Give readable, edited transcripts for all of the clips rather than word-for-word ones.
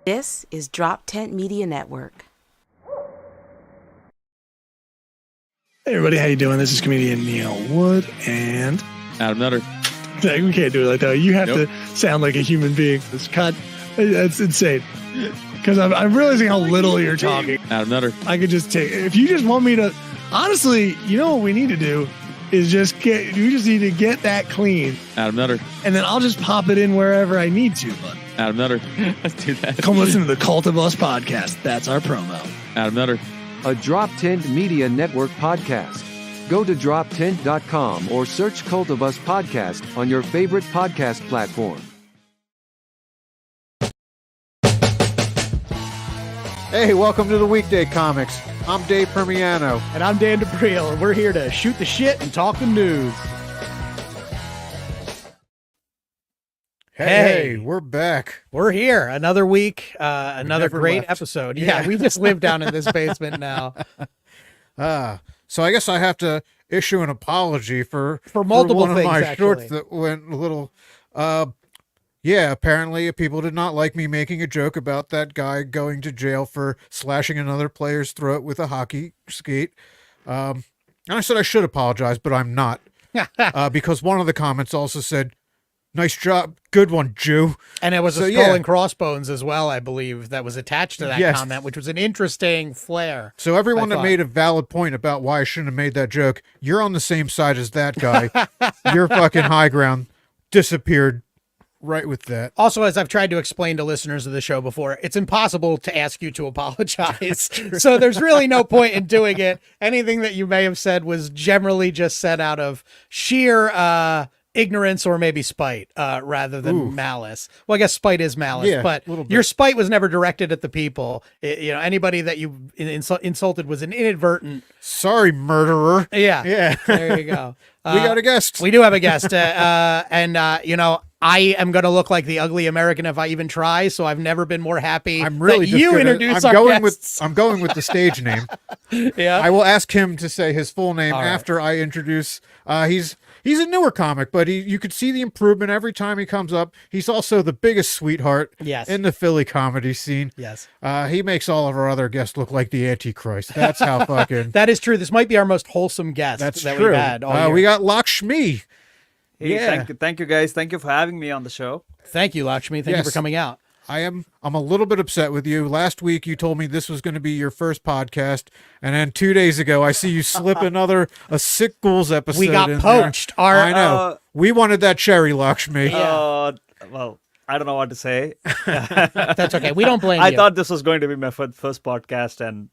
This is Drop Tent Media Network. Hey everybody, how you doing? This is comedian Neil Wood and Adam Nutter. We can't do it like that. You have to sound like a human being. This cut, that's insane. Because I'm realizing how little you're talking. Adam Nutter. I could just take, if you just want me to, honestly, you know what we need to do is you just need to get that clean. Adam Nutter. And then I'll just pop it in wherever I need to. But Adam Nutter. Let's do that. come listen to the Cult of Us podcast. That's our promo. Adam Nutter. A Drop Tent Media Network podcast. Go to droptent.com or search Cult of Us podcast on your favorite podcast platform. Hey, welcome to the Weekday Comics. I'm Dave Primiano. And I'm Dan D'Aprile, and we're here to shoot the shit and talk the news. Hey, we're back. We're here. Another week, another great left. episode. Yeah, we just live down in this basement now. So I guess I have to issue an apology for multiple one of things, my actually. shorts that went a little... Yeah, apparently people did not like me making a joke about that guy going to jail for slashing another player's throat with a hockey skate. And I said I should apologize, but I'm not. Because one of the comments also said, "Nice job. Good one, Jew." And it was a skull and crossbones as well, I believe, that was attached to that comment, which was an interesting flair. So everyone that made a valid point about why I shouldn't have made that joke, you're on the same side as that guy. Your fucking high ground disappeared right with that. Also, as I've tried to explain to listeners of the show before, it's impossible to ask you to apologize. So there's really no point in doing it. Anything that you may have said was generally just said out of sheer ignorance or maybe spite rather than malice. Well, I guess spite is malice, but your spite was never directed at the people. Anybody that you insulted was an inadvertent. Sorry, murderer. Yeah. There you go. We got a guest. We do have a guest. I am going to look like the ugly American if I even try. So I've never been more happy. I'm really that you introduce our guests. I'm going with the stage name. Yeah. I will ask him to say his full name All right. after I introduce. He's a newer comic, but you could see the improvement every time he comes up. He's also the biggest sweetheart in the Philly comedy scene. Yes. He makes all of our other guests look like the Antichrist. That's how fucking... That is true. This might be our most wholesome guest That's that true. we've had all year. We got LAKSHMI. Hey, thank you guys. Thank you for having me on the show. Thank you, Lakshmi. Thank you for coming out. I'm a little bit upset with you. Last week you told me this was going to be your first podcast, and then 2 days ago I see you slip a Sick Ghouls episode. We got in poached. There. I know. We wanted that cherry, Lakshmi. Well, I don't know what to say. That's okay. We don't blame you. I thought this was going to be my first podcast, and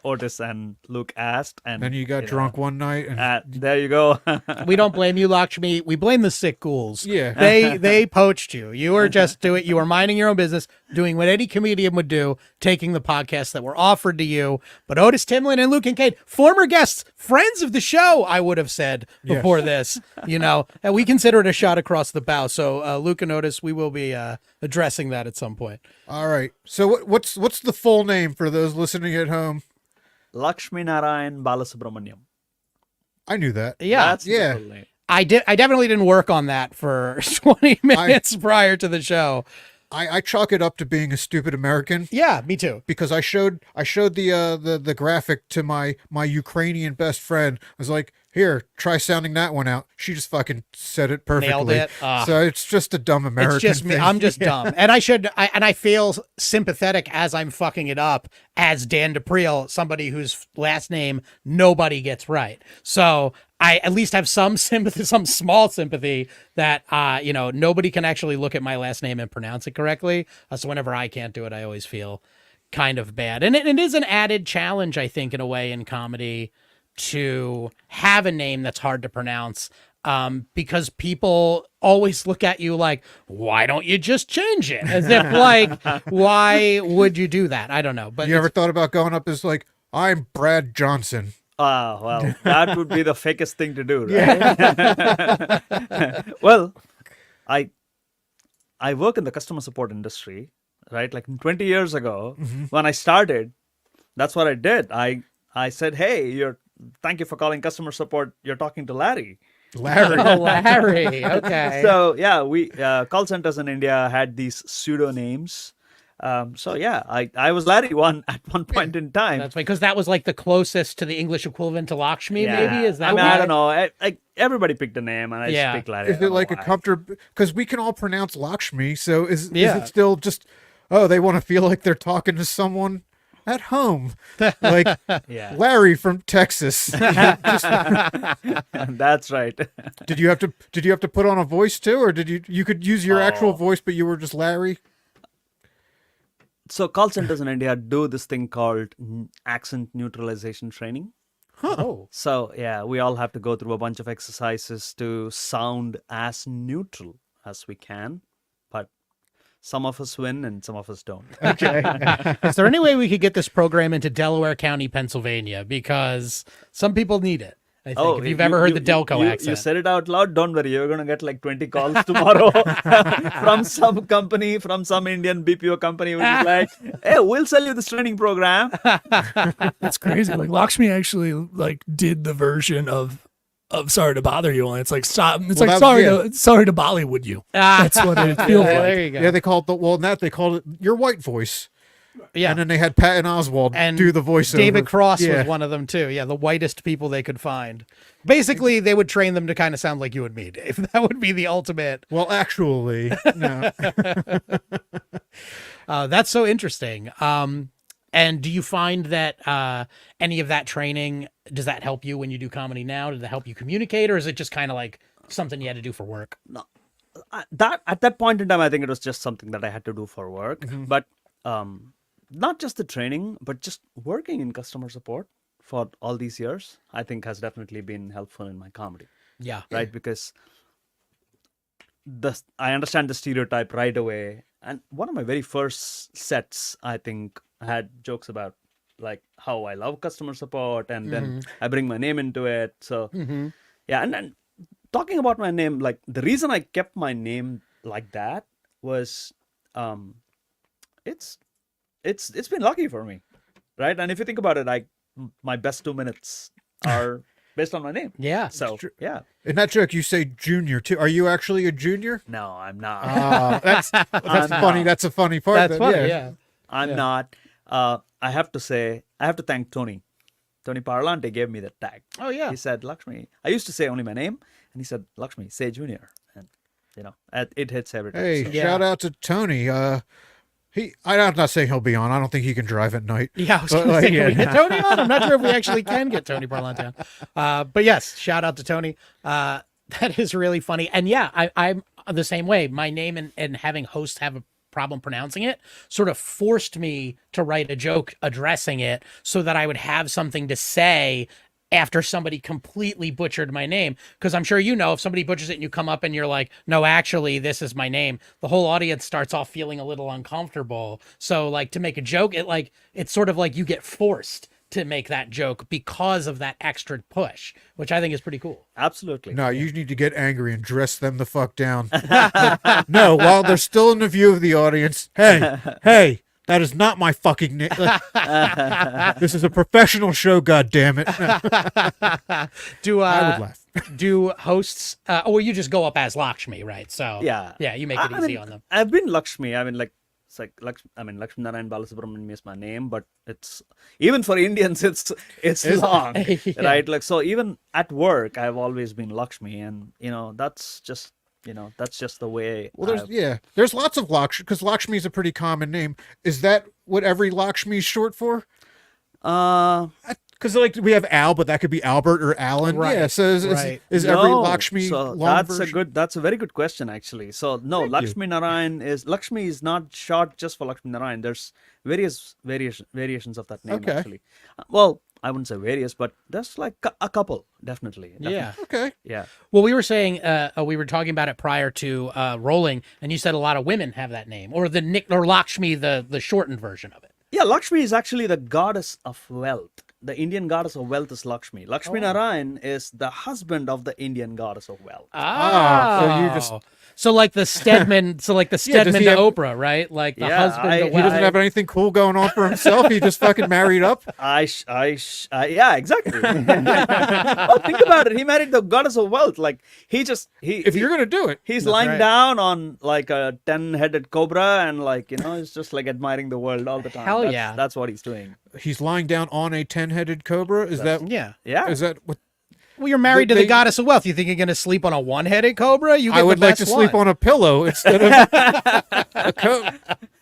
Otis and Luke asked, and then you got drunk one night, and there you go. We don't blame you, Lakshmi. We blame the Sick Ghouls. Yeah, they poached you. You were just you were minding your own business, doing what any comedian would do, taking the podcasts that were offered to you. But Otis Timlin and Luke Kincaid, former guests, friends of the show, I would have said before this. And we consider it a shot across the bow. So Luke and Otis, we will be addressing that at some point. All right. So what's the full name for those listening at home? Lakshminarayan Balasubramaniam. I knew that. Yeah. That's the full name. I definitely didn't work on that for 20 minutes prior to the show. I chalk it up to being a stupid American. Yeah, me too. Because I showed the graphic to my Ukrainian best friend. I was like, "Here, try sounding that one out." She just fucking said it perfectly. Nailed it. So it's just a dumb American It's just me. thing. I'm just dumb. And I feel sympathetic as I'm fucking it up as Dan D'Aprile, somebody whose last name nobody gets right. So I at least have some sympathy, some small sympathy that, nobody can actually look at my last name and pronounce it correctly. So whenever I can't do it, I always feel kind of bad. And it is an added challenge, I think, in a way, in comedy to have a name that's hard to pronounce. Because people always look at you like, why don't you just change it? As if like, why would you do that? I don't know. But you ever thought about going up as like, "I'm Brad Johnson"? Well, that would be the fakest thing to do, right? Well, I work in the customer support industry, right? Like 20 years ago, when I started, that's what I did. I said, "Hey, thank you for calling customer support. You're talking to Larry." Larry. Oh, Larry. Okay. So yeah, we call centers in India had these pseudo names. So yeah, I was Larry at one point in time. That's because that was like the closest to the English equivalent to Lakshmi. Yeah. Maybe is that? I mean, why? I don't know. Everybody picked a name, and I Yeah. just picked Larry. Is it like a comfortable? Because we can all pronounce Lakshmi, so is Yeah. it still just? Oh, they want to feel like they're talking to someone at home, like Yeah, Larry from Texas. that's right. Did you have to put on a voice too, or did you could use your actual voice, but you were just Larry? So call centers in India do this thing called accent neutralization training. Oh, So yeah, we all have to go through a bunch of exercises to sound as neutral as we can, but some of us win and some of us don't. is there any way we could get this program into Delaware County, Pennsylvania? Because some people need it. I think if you've ever heard the Delco accent. You said it out loud. Don't worry, you're gonna get like 20 calls tomorrow from some company, from some Indian BPO company, which is like, "Hey, we'll sell you this training program." That's crazy. Like Lakshmi actually like did the version of Sorry to Bother You, and it's like stop. It's Well, like that- sorry to Bollywood you. That's what it feels like. There you go. Yeah, they called they called it your white voice. Yeah. And then they had Patton Oswalt And do the voiceover. David Cross Yeah. was one of them too. Yeah, the whitest people they could find. Basically, they would train them to kind of sound like you and me, Dave. That would be the ultimate. Well, actually, no. That's so interesting. And do you find that any of that training, does that help you when you do comedy now? Did it help you communicate, or is it just kind of like something you had to do for work? That at that point in time, I think it was just something that I had to do for work. But not just the training, but just working in customer support for all these years, I think has definitely been helpful in my comedy. Yeah. Right? Because I understand the stereotype right away. And one of my very first sets, I think, had jokes about like how I love customer support, and then I bring my name into it. So yeah, and then talking about my name, like the reason I kept my name like that was it's been lucky for me, right? And if you think about it, my best 2 minutes are based on my name. Yeah. So yeah. In that joke, you say junior too. Are you actually a junior? No, I'm not. That's funny. That's a funny part. That's then, funny. Yeah. I'm not. I have to thank Tony. Tony Parlante gave me that tag. Oh, yeah. He said, Lakshmi. I used to say only my name, and he said, Lakshmi, say Junior. And, it hits every time. Hey, So- shout out to Tony. I'm not saying he'll be on. I don't think he can drive at night. Yeah, I was But, going to like, say, can yeah. we get Tony on? I'm not sure if we actually can get Tony Parlante on. But yes, shout out to Tony. That is really funny. And yeah, I'm the same way. My name and having hosts have a problem pronouncing it sort of forced me to write a joke addressing it so that I would have something to say after somebody completely butchered my name. Because I'm sure if somebody butchers it and you come up and you're like, no, actually, this is my name, the whole audience starts off feeling a little uncomfortable. So like to make a joke, it's sort of like you get forced to make that joke because of that extra push, which I think is pretty cool. Absolutely. No, you need to get angry and dress them the fuck down. No, while they're still in the view of the audience. Hey, that is not my fucking name. This is a professional show, goddammit. I would laugh. Do hosts? Or you just go up as Lakshmi, right? So Yeah. you make it easy on them. I've been Lakshmi. I mean, it's like Lakshminarayan Balasubramaniam is my name, but it's even for Indians, it's long, Yeah. right? Like so, even at work, I've always been Lakshmi, and that's just the way. Well, there's lots of Lakshmi, because Lakshmi is a pretty common name. Is that what every Lakshmi is short for? Because we have Al, but that could be Albert or Alan. Right, Yeah. So right. is every Lakshmi so long version? that's a very good question actually. So no, Lakshmi is not short just for Lakshminarayan. There's variations of that name Okay. actually. Well, I wouldn't say various, but there's like a couple definitely. Yeah. Okay. Yeah. Well, we were saying, we were talking about it prior to rolling, and you said a lot of women have that name, or or Lakshmi, the shortened version of it. Yeah, Lakshmi is actually the goddess of wealth. The Indian goddess of wealth is Lakshmi. Lakshminarayan is the husband of the Indian goddess of wealth. Ah, so you just So like the Stedman, does he to have- Oprah, right? Like the Yeah, husband. I- to He doesn't wife. have anything cool going on for himself. He just fucking married up. Yeah, exactly. Well, think about it. He married the goddess of wealth. Like If you're gonna do it, he's That's lying right. down on like a 10-headed cobra and like he's just like admiring the world all the time. Hell That's, yeah. that's what he's doing. he's lying down on a 10-headed cobra. Is that? Yeah. Yeah. Is that what? Well, you're married to They- the goddess of wealth. You think you're going to sleep on a one-headed cobra? You get I would the like best to sleep one. on a pillow instead of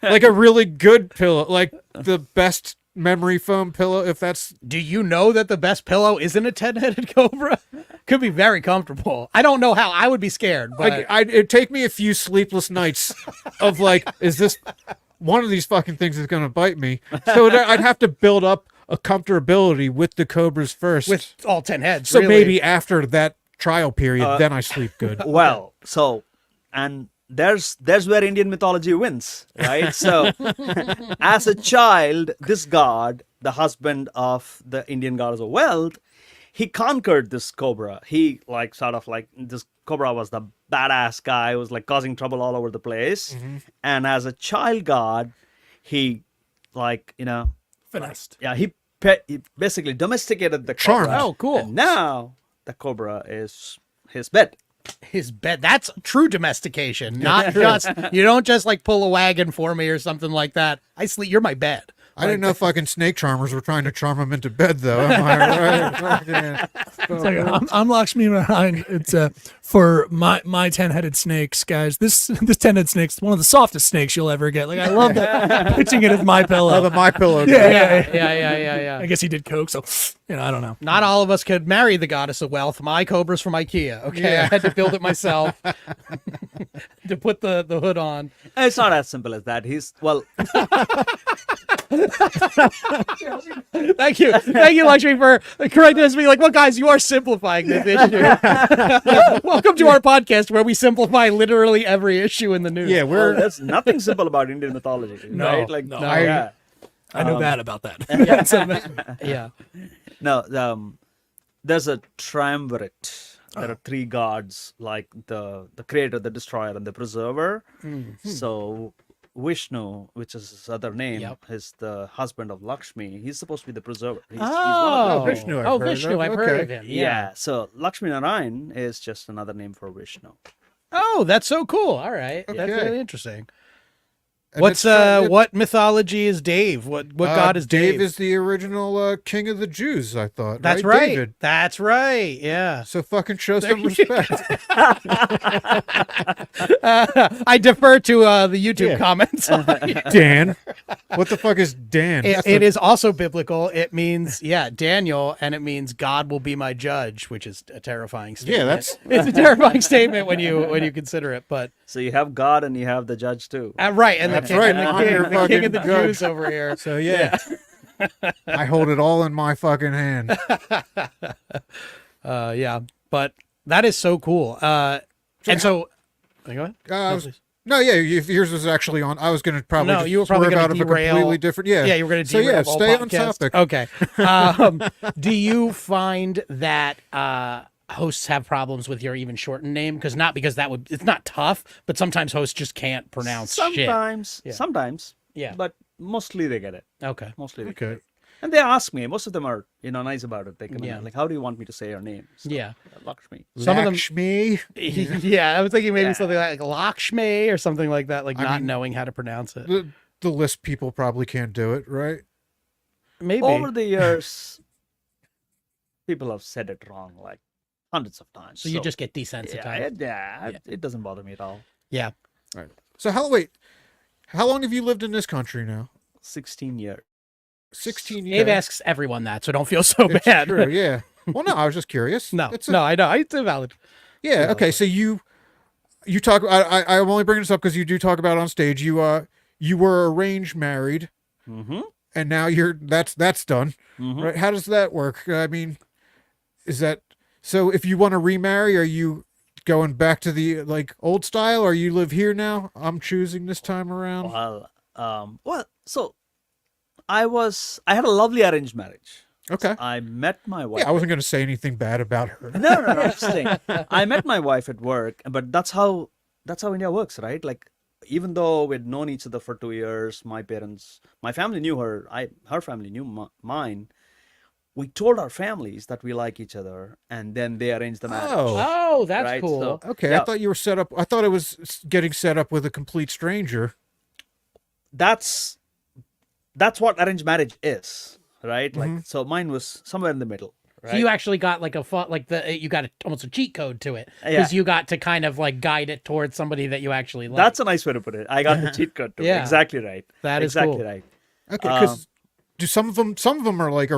like a really good pillow, like the best memory foam pillow. If that's Do you know that the best pillow isn't a 10-headed cobra? Could be very comfortable. I don't know how. I would be scared, but like, it'd take me a few sleepless nights of like, is this one of these fucking things is gonna bite me? So I'd have to build up a comfortability with the cobras first. with all 10 heads. so really. maybe after that trial period, then I sleep good. Well, so and there's where Indian mythology wins, right? So as a child, this god, the husband of the Indian goddess of wealth, he conquered this cobra. He like sort of like this cobra was the badass guy who was like causing trouble all over the place. And as a child god, he like Finessed. yeah, he basically domesticated the Charmed. cobra. Oh, cool. And now the cobra is his pet. His bed. That's true domestication. Not just, you don't just like pull a wagon for me or something like that. I sleep, you're my bed. I didn't know fucking snake charmers were trying to charm him into bed, though. Am I right? Fucking- It's like, I'm LAKSHMI. It's for my 10-headed snakes, guys. This 10-headed snake's one of the softest snakes you'll ever get. Like I love that pitching it as my Oh, pillow. the my pillow. Yeah. Yeah. I guess he did coke, so I don't know. Not all of us could marry the goddess of wealth. My cobra's from IKEA. Okay, Yeah. I had to build it myself to put the hood on. It's not as simple as that. He's well, Thank you, Lakshmi, for correcting us. Being like, well, guys, you are simplifying this issue. Welcome to our podcast where we simplify literally every issue in the news. Yeah, we're there's nothing simple about Indian mythology, right? Like, no. yeah. I know that about that. yeah. No, there's a triumvirate. There are three gods, like the creator, the destroyer, and the preserver. So Vishnu, which is his other name, Yep. is the husband of Lakshmi. He's supposed to be the preserver. He's Oh, one of them. Vishnu I've Oh, heard Vishnu, of. I've heard Okay. of him. Yeah. So Lakshminarayan is just another name for Vishnu. Oh, that's so cool. All right, that's Okay. really interesting. And What's it's- what mythology is Dave? What god is Dave? Dave is the original king of the Jews, I thought. That's right. David. That's right. Yeah. So fucking show some respect. I defer to the YouTube Yeah. comments. Dan. What the fuck is Dan? It is also biblical. It means, Daniel, and it means God will be my judge, which is a terrifying statement. that's- it's a terrifying statement when you consider it. But So you have God and you have the judge too. right, and That's right, the I'm king, your the king fucking of the judge. Jews over here. So yeah. I hold it all in my fucking hand. Yeah, but that is so cool. And so, go ahead. No, yeah, yours was actually on. I was going to probably No, just you were probably swerve gonna out of a derail- completely different. Yeah, Yeah, you were going to So derail yeah, the whole stay on podcast. topic. Okay. Do you find that hosts have problems with your even shortened name? Because it's not tough, but sometimes hosts just can't pronounce shit. Sometimes. Yeah. But mostly they get it. Okay. Mostly they get Okay. it. And they ask me. Most of them are, nice about it. They come Yeah. in, like, how do you want me to say your name? So, Yeah. Lakshmi. Some of them- Lakshmi. Yeah, I was thinking maybe Yeah. something like LAKSHMI or something like that, like I not mean, knowing how to pronounce it. The list people probably can't do it, right? Maybe. Over the years, people have said it wrong like hundreds of times. So you just get desensitized. It doesn't bother me at all. Yeah. Right. So how long have you lived in this country now? 16 years. 16 Dave years. asks everyone that, so don't feel so It's bad. true, yeah. Well, no, I was just curious. No, It's a- no, I know. It's valid. Yeah. Okay. So you talk. I'm only bringing this up because you do talk about it on stage. You were arranged married, Mm-hmm. and now that's done. Right? How does that work? I mean, is that so? If you want to remarry, are you going back to the old style, or you live here now? I'm choosing this time around. So I had a lovely arranged marriage. Okay. I met my wife. Yeah, I wasn't going to say anything bad about her. No. I'm just saying. I met my wife at work, but that's how that's how India works, right? Like, even though we'd known each other for 2 years, my family knew her, her family knew mine. We told our families that we like each other, and then they arranged the marriage. Oh, that's Right, cool. so- Okay, Yeah. I thought you were set up. I thought it was getting set up with a complete stranger. That's what arranged marriage is, right? Like, so mine was somewhere in the middle. Right? So you actually got like you got almost a cheat code to it Yeah. because you got to kind of like guide it towards somebody that you actually like. That's a nice way to put it. I got the cheat code too. Yeah. Exactly right. That is exactly cool. right. Okay, because do some of them are like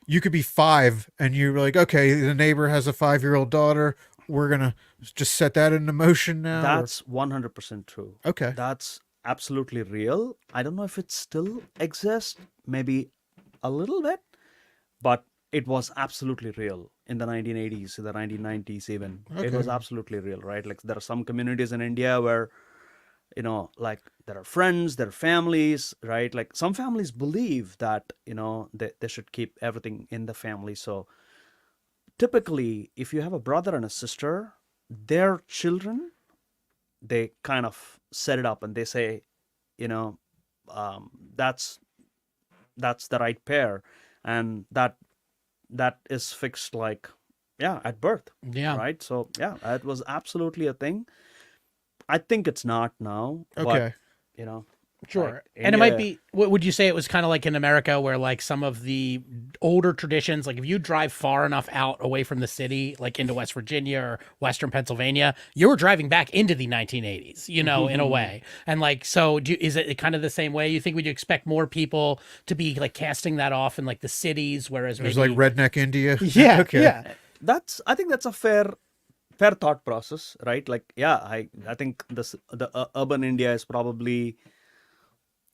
you could be 5 and you're like, okay, the neighbor has a 5-year-old daughter. We're gonna just set that into motion now. or- That's 100% true. Okay. That's absolutely real. I don't know if it still exists, maybe a little bit, but it was absolutely real in the 1980s, in the 1990s even. It was absolutely real, right? Like, there are some communities in India where, like, there are friends, there are families, right? Like, some families believe that, they should keep everything in the family. So typically, if you have a brother and a sister, their children, they kind of set it up and they say, that's the right pair, and that is fixed, like, at birth. Yeah. Right. So it was absolutely a thing. I think it's not now. Okay. But, Sure. like, And it might India- be, would you say it was kind of like in America where like some of the older traditions, like if you drive far enough out away from the city, like into West Virginia or Western Pennsylvania, you were driving back into the 1980s, in a way. And like, so is it kind of the same way? You think, would you expect more people to be like casting that off in like the cities, whereas It was maybe... like redneck India. Yeah. Okay. Yeah. I think that's a fair thought process, right? Like, I think the urban India is probably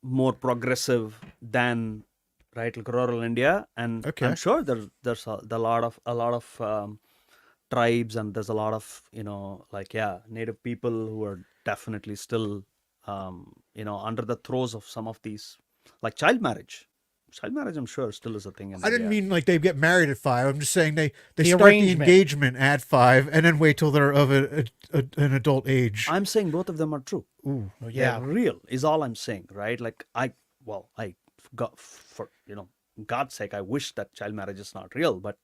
more progressive than, right, like rural India, and Okay. I'm sure there's a lot of tribes, and there's a lot of native people who are definitely still under the throes of some of these, like child marriage. I'm sure still is a thing in I didn't India. mean like they get married at 5. I'm just saying they The start the arrangement. engagement at 5 and then wait till they're of an adult age. I'm saying both of them are true. Ooh. Yeah. They're real is all I'm saying, right? Like, I got, for God's sake, I wish that child marriage is not real, but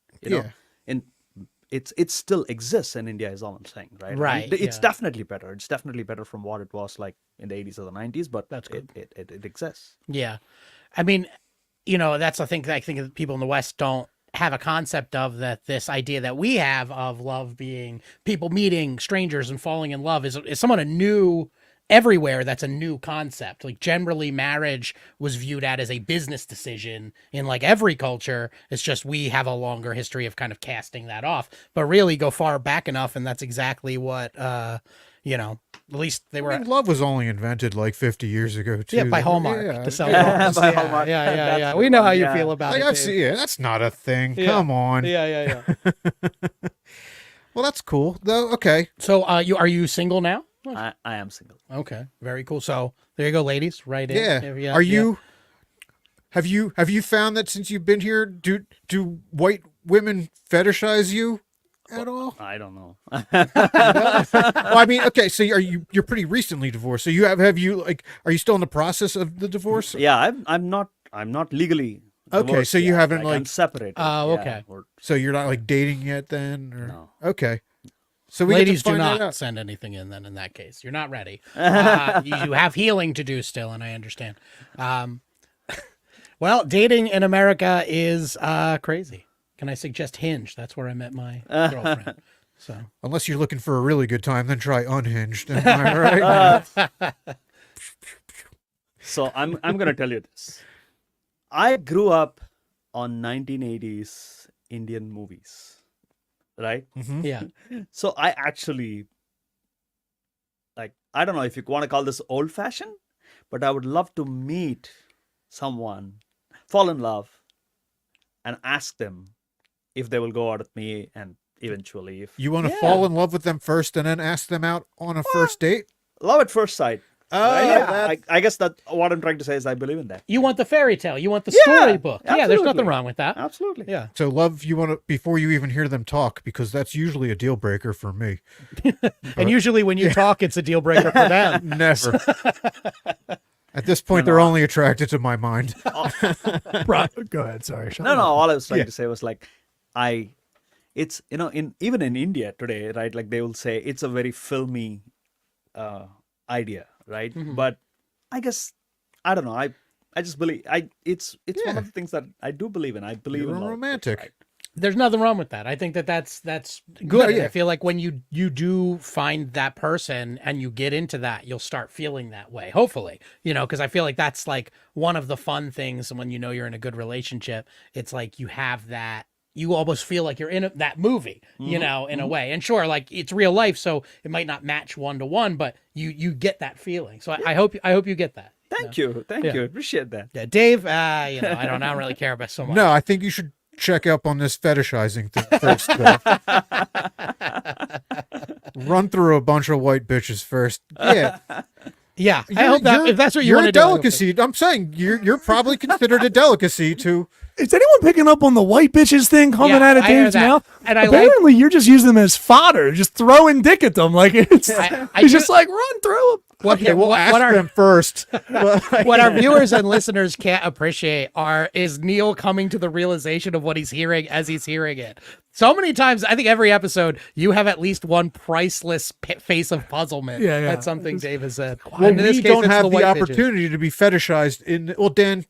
it still exists in India is all I'm saying, right? Right, And it's yeah. definitely better. It's definitely better from what it was like in the 80s or the 90s, but That's good. It exists. Yeah. I mean, that's I think that people in the West don't have a concept of, that this idea that we have of love being people meeting strangers and falling in love is somewhat a new, everywhere that's a new concept. Like, generally marriage was viewed at as a business decision in like every culture. It's just we have a longer history of kind of casting that off, but really go far back enough, and that's exactly what at least they were. I mean, love was only invented like 50 years ago too. Yeah, by Hallmark Yeah. to sell Yeah, homes. by Yeah, Hallmark. Yeah, That's yeah. the We know one, how you yeah. feel about Like, it. Dave. that's not a thing. Yeah. Come on. Yeah. Well, that's cool though. Okay. So, are you single now? I am single. Okay, very cool. So there you go, ladies. Right in. Yeah. Are you? Have you found that since you've been here, do white women fetishize you at all? I don't know. Well, I mean, okay. So you're pretty recently divorced. So have you like? Are you still in the process of the divorce? Yeah, I'm not legally. Okay, divorced so you yet. haven't, I'm like- separated. Oh, Yeah, okay. So you're not like dating yet then? Or? No. Okay. So we get to Ladies, do find that not out. send anything in. Then, in that case, you're not ready. You have healing to do still, and I understand. Well, dating in America is crazy. Can I suggest Hinge? That's where I met my girlfriend. So Unless you're looking for a really good time, then try Unhinged. Am I right? So I'm gonna tell you this. I grew up on 1980s Indian movies, right? yeah, So I actually, like, I don't know if you want to call this old fashioned, but I would love to meet someone, fall in love, and ask them if they will go out with me, and eventually if You want to fall in love with them first and then ask them out on a first date? love at first sight. I guess that what I'm trying to say is I believe in that. You want the fairy tale. You want the Yeah, storybook. Yeah, there's nothing absolutely. wrong with that. Absolutely. Yeah. So love, you want to, before you even hear them talk, because that's usually a deal breaker for me. And usually when you talk, it's a deal breaker for them. Never. At this point, they're only attracted to my mind. Go ahead. Sorry. Shut No, up. all I was trying to say was like, it's, even in India today, right? Like they will say it's a very filmy idea, right? But I guess, I don't know. I just believe, it's one of the things that I do believe in. I believe You're in a love, romantic. right? There's nothing wrong with that. I think that's good. Yeah. I feel like when you do find that person and you get into that, you'll start feeling that way. Hopefully, because I feel like that's like one of the fun things when you're in a good relationship. It's like you have that. You almost feel like you're in that movie, in a way. And sure, like it's real life, so it might not match 1-to-1, but you get that feeling. So I hope you get that. Thank you. Appreciate that. Yeah, Dave. I don't really care about so much. No, I think you should check up on this fetishizing thing first. Run through a bunch of white bitches first. Yeah. Yeah, I hope that if that's what you want to do. You're a delicacy. I'm saying you're probably considered a delicacy to. Is anyone picking up on the white bitches thing coming Yeah, out of I hear Dave's that. mouth? And I apparently you're just using them as fodder, just throwing dick at them. Like it's he's just like run through them. Okay, we'll ask them first. What our viewers and listeners can't appreciate is Neil coming to the realization of what he's hearing as he's hearing it. So many times, I think every episode, you have at least one priceless face of puzzlement. Yeah. That's something Dave has said. Well, And in this we case, don't it's have the white bitches. opportunity to be fetishized in. Well, Dan.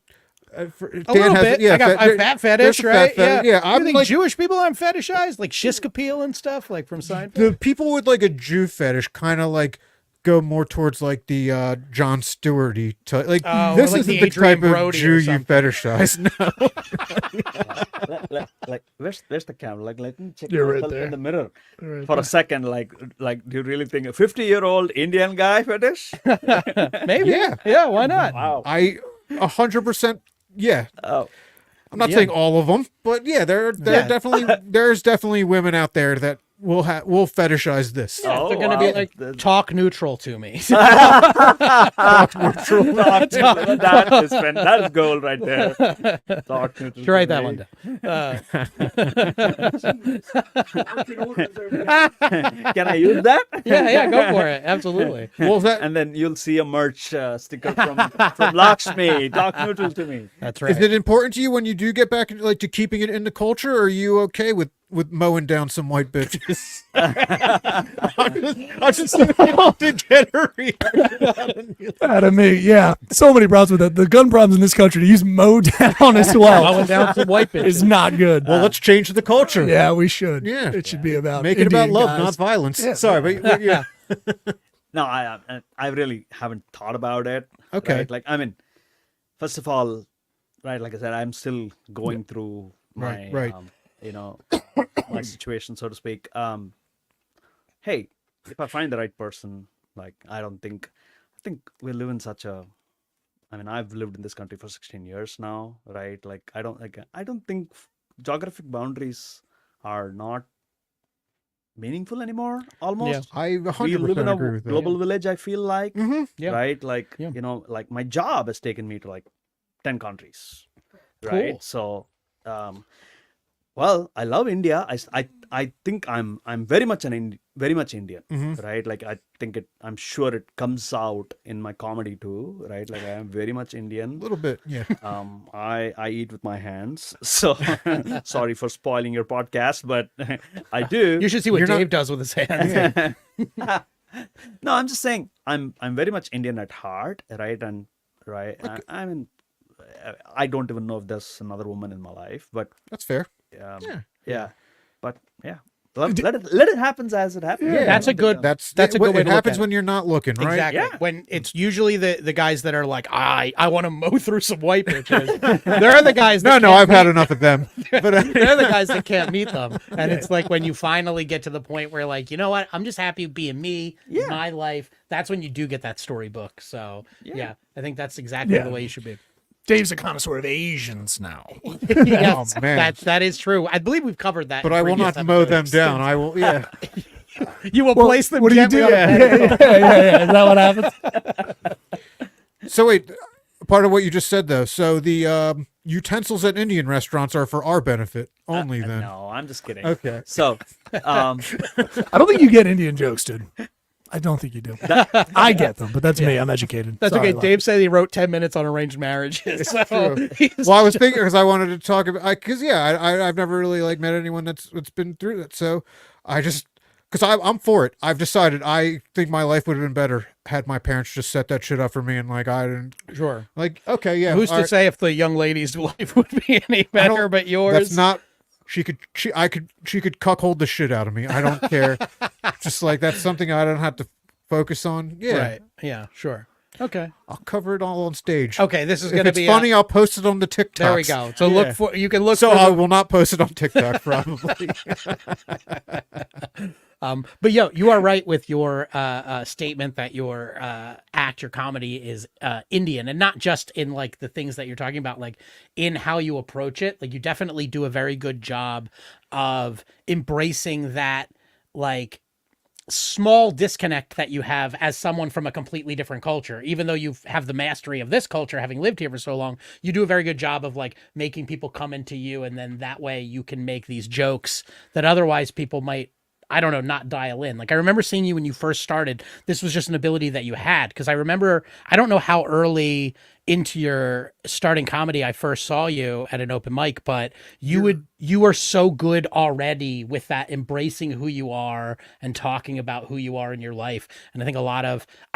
A little bit. I got a fat fetish, there's a right? fat Yeah. I'm You think like Jewish people aren't fetishized? Like Shiska Peel and stuff, like from Seinfeld? the people with like a Jew fetish, kind of like go more towards like the John Stewart-y type. Like this like isn't the the Adrian type of Brody Jew or you something. fetishize. No. Like where's the camera? Like let me check You're right myself there. in the mirror for a second. Like do you really think a 50-year-old Indian guy fetish? Maybe. Yeah. Yeah, why not? Wow. I 100%. Yeah. Oh. I'm not saying all of them, but yeah, there's definitely women out there that will fetishize this. Oh, They're going to be wow. like, talk neutral to me. That is gold right there. Talk to Should write that one down. Can I use that? Yeah, go for it. Absolutely. And then you'll see a merch sticker from Lakshmi. Talk neutral to me. That's right. Is it important to you when you do get back like to keeping it in the culture? Or are you okay with mowing down some white bitches? I'm just to get her reaction. Out of me, yeah. So many problems with that. The gun problems in this country to use mow down as well. Mowing down some white bitches. is not good. Well, let's change the culture. Yeah, we should. Yeah. It should be about Make it about Indian love, guys. not violence. Yeah. Sorry, but yeah. No, I really haven't thought about it. Okay. Right? Like, I mean, first of all, right, like I said, I'm still going through my, Right. my situation, so to speak. Hey, if I find the right person, like, I think we live in such a, I mean, I've lived in this country for 16 years now, right? Like, I don't think geographic boundaries are not meaningful anymore, almost. I 100% We live in agree a with that. global village, I feel like, Yeah. right? Like, Yeah. like my job has taken me to like 10 countries, right? Cool. So, well, I love India. I think I'm very much Indian, right? Like I think I'm sure it comes out in my comedy too, right? Like I am very much Indian. A little bit, yeah. I eat with my hands, so sorry for spoiling your podcast, but I do. You should see what You're not- Dave does with his hands. No, I'm just saying I'm very much Indian at heart, right? And right, I mean, I don't even know if there's another woman in my life, but That's fair. yeah. But yeah, let it happen as it happens. Yeah. That's a good. That's a good way It to look happens at it. when you're not looking, right? Exactly. Yeah. When it's usually the guys that are like, I want to mow through some white bitches. They're the guys. That No, can't I've had meet- enough of them. But They're the guys that can't meet them, and it's like when you finally get to the point where, like, you know what, I'm just happy being me, my life. That's when you do get that storybook. So yeah, I think that's exactly Yeah. the way you should be. Dave's a connoisseur of Asians now. Yes, man. that is true. I believe we've covered that. but in I will previous not mow them episodes. down. I will. Yeah. You will place them What do you gently do? on a pedestal. Yeah. Is that what happens? So wait, part of what you just said though. So the utensils at Indian restaurants are for our benefit only. Then No, I'm just kidding. Okay. So, I don't think you get Indian jokes, dude. I don't think you do. I get them, but that's me. I'm educated. That's Sorry, okay. Lon. Dave said he wrote 10 minutes on arranged marriages. So well, I was thinking because I wanted to talk about because I've never really like met anyone that's been through that. So I just because I'm for it. I've decided I think my life would have been better had my parents just set that shit up for me and like I didn't Sure. like okay yeah. Who's all to right. say if the young lady's life would be any better but yours? That's not. She could cuckold the shit out of me. I don't care. Just like that's something I don't have to focus on. Yeah, Right. Yeah, sure. Okay. I'll cover it all on stage. Okay, this is If going to it's be funny, I'll post it on the TikTok. there we go. So you can look So for I will not post it on TikTok probably. But you are right with your statement that your act, your comedy is Indian, and not just in like the things that you're talking about, like in how you approach it. Like you definitely do a very good job of embracing that like small disconnect that you have as someone from a completely different culture. Even though you have the mastery of this culture, having lived here for so long, you do a very good job of like making people come into you, and then that way you can make these jokes that otherwise people might, I don't know, not dial in. Like I remember seeing you when you first started. This was just an ability that you had, because I remember, I don't know how early into your starting comedy I first saw you at an open mic, but you were so good already with that, embracing who you are and talking about who you are in your life. And I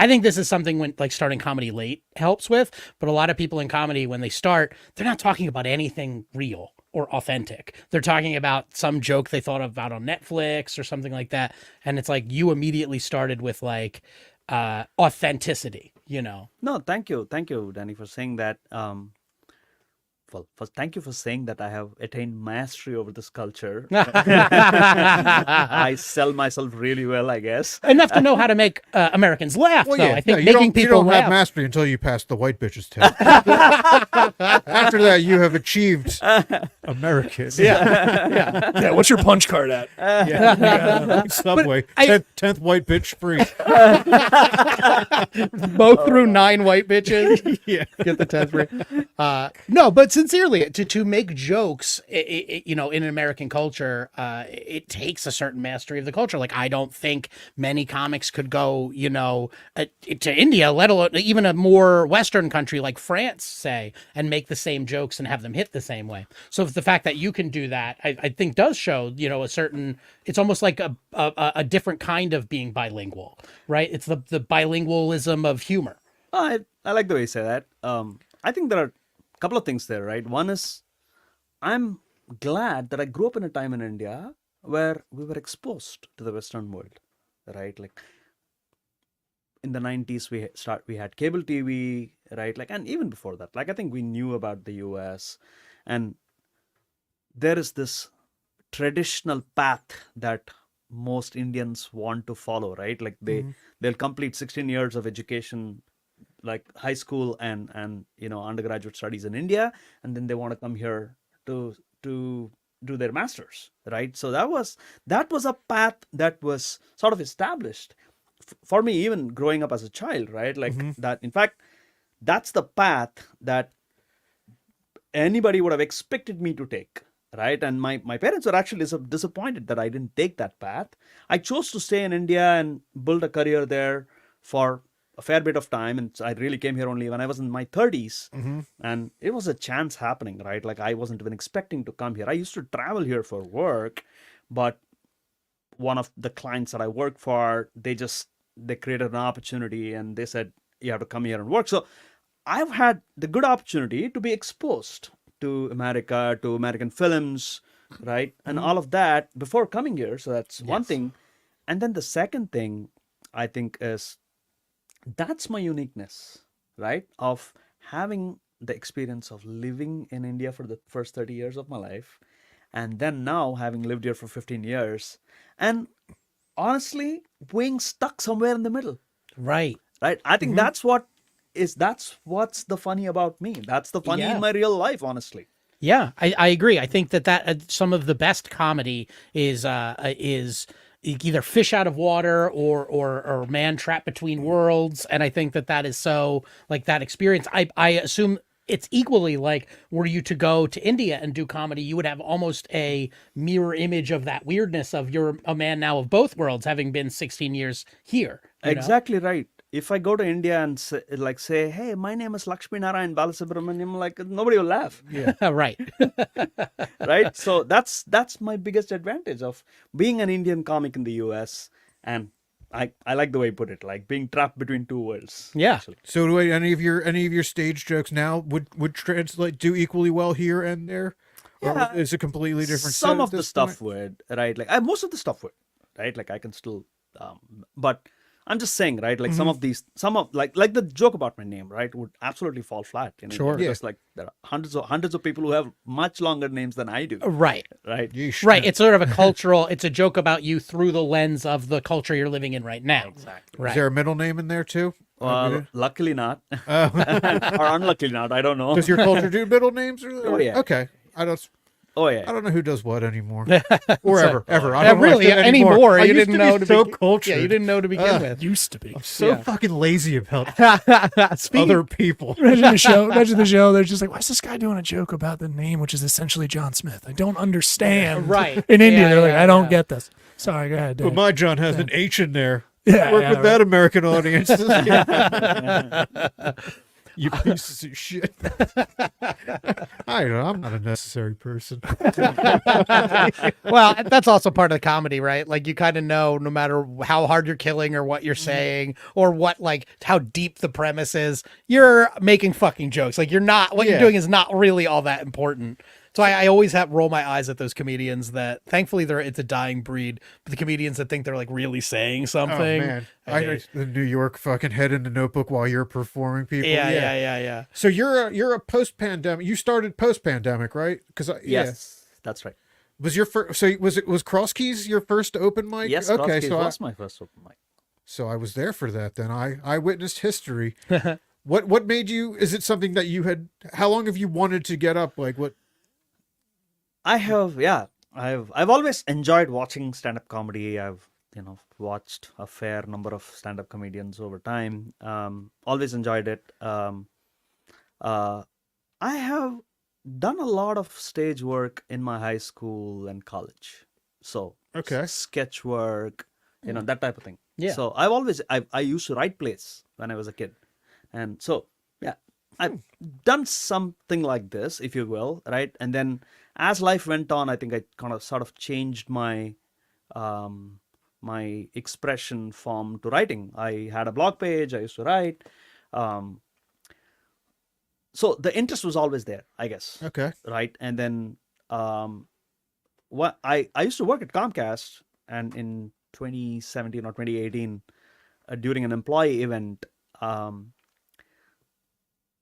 think this is something when like starting comedy late helps with, but a lot of people in comedy, when they start, they're not talking about anything real or authentic. They're talking about some joke they thought about on Netflix or something like that. And it's like you immediately started with like authenticity, you know? No, thank you, Danny, for saying that. Well, first, thank you for saying that I have attained mastery over this culture. I sell myself really well, I guess. Enough to know how to make Americans laugh, Well, though. yeah, I think you making don't, you people don't laugh. have mastery until you pass the white bitches test. After that, you have achieved American. Yeah, what's your punch card at? Subway, I- 10th white bitch free. Both through 9 white bitches. Yeah, get the 10th free. No, but sincerely, to make jokes, you know, in American culture, it takes a certain mastery of the culture. Like, I don't think many comics could go, you know, to India, let alone even a more Western country like France, say, and make the same jokes and have them hit the same way. So the fact that you can do that, I think does show, you know, a certain, it's almost like a different kind of being bilingual, right? It's the bilingualism of humor. I like the way you say that. I think there are a couple of things there, right? One is I'm glad that I grew up in a time in India where we were exposed to the Western world, right? Like in the 90s, we had cable TV, right? Like, and even before that, like I think we knew about the US, and there is this traditional path that most Indians want to follow, right? Like they'll complete 16 years of education, like high school and you know undergraduate studies in India, and then they want to come here to do their masters, right? So that was a path that was sort of established for me, even growing up as a child, right? Like that. In fact, that's the path that anybody would have expected me to take, right? And my parents were actually disappointed that I didn't take that path. I chose to stay in India and build a career there for a fair bit of time, and I really came here only when I was in my 30s, and it was a chance happening, right? Like I wasn't even expecting to come here. I used to travel here for work, but one of the clients that I work for, they created an opportunity and they said, you have to come here and work. So I've had the good opportunity to be exposed to America, to American films, right? And all of that before coming here. So that's one thing. And then the second thing I think is, that's my uniqueness, right? Of having the experience of living in India for the first 30 years of my life, and then now having lived here for 15 years, and honestly, being stuck somewhere in the middle. Right. Right? I think that's what's the funny about me. That's the funny in my real life, honestly. Yeah, I agree. I think that some of the best comedy is either fish out of water or man trapped between worlds. And I think that is so like that experience. I assume it's equally like, were you to go to India and do comedy, you would have almost a mirror image of that weirdness of you're a man now of both worlds, having been 16 years here. You know? Exactly right. If I go to India and say, hey, my name is Lakshminarayan Balasubramaniam, like nobody will laugh. Yeah. Right. Right. So that's my biggest advantage of being an Indian comic in the US. And I like the way you put it, like being trapped between two worlds. Yeah. Actually. So do any of your stage jokes now would translate do equally well here and there? Yeah. Or is it completely different? Some set of at the this stuff point? would, right? Like most of the stuff would, right? Like I can still, but I'm just saying, right? Like some of like the joke about my name, right, would absolutely fall flat. You know, Sure. because like there are hundreds of people who have much longer names than I do. Right. Right. Yeesh. Right. It's sort of a cultural, it's a joke about you through the lens of the culture you're living in right now. Exactly. Right. Is there a middle name in there too? Luckily not, or unluckily not. I don't know. Does your culture do middle names? Oh, yeah. Okay. I Yeah. don't know who does what anymore, or ever. I don't know really if anymore. I You used didn't to know be to so be, cultured. Yeah, you didn't know to begin with. Used to be. So fucking lazy about Speaking, other people. Imagine the show. They're just like, why is this guy doing a joke about the name, which is essentially John Smith? I don't understand. Right. In India, Yeah, they're like, yeah, I don't yeah. get this. Sorry, go ahead. But Dave. my John has an H in there. Yeah, Work yeah, with right. that American audience. You pieces of shit. I don't know. I'm not a necessary person. well, that's also part of the comedy, right? Like you kind of know no matter how hard you're killing or what you're saying or what, like how deep the premise is, you're making fucking jokes. Like you're not, what you're Yeah. doing is not really all that important. So I always roll my eyes at those comedians that thankfully it's a dying breed, but the comedians that think they're like really saying something. Oh man, I I hate- the New York fucking head in the notebook while you're performing people. Yeah. So you're a post pandemic. You started post pandemic, right? Because Yes, that's right. was your first. So was Cross Keys your first open mic? Yes. Okay. Crosskeys So was my first open mic. so I was there for that. Then I witnessed history. What made you? Is it something that you had? How long have you wanted to get up? Like what? I've always enjoyed watching stand-up comedy. I've watched a fair number of stand-up comedians over time. Always enjoyed it. I have done a lot of stage work in my high school and college. So Okay. sketch work, that type of thing. Yeah. So I used to write plays when I was a kid, and so yeah, I've done something like this, if you will, right? And then as life went on, I think I kind of sort of changed my my expression form to writing. I had a blog page. I used to write. So the interest was always there, I guess. Okay. Right. And then what I used to work at Comcast, and in 2017 or 2018, during an employee event,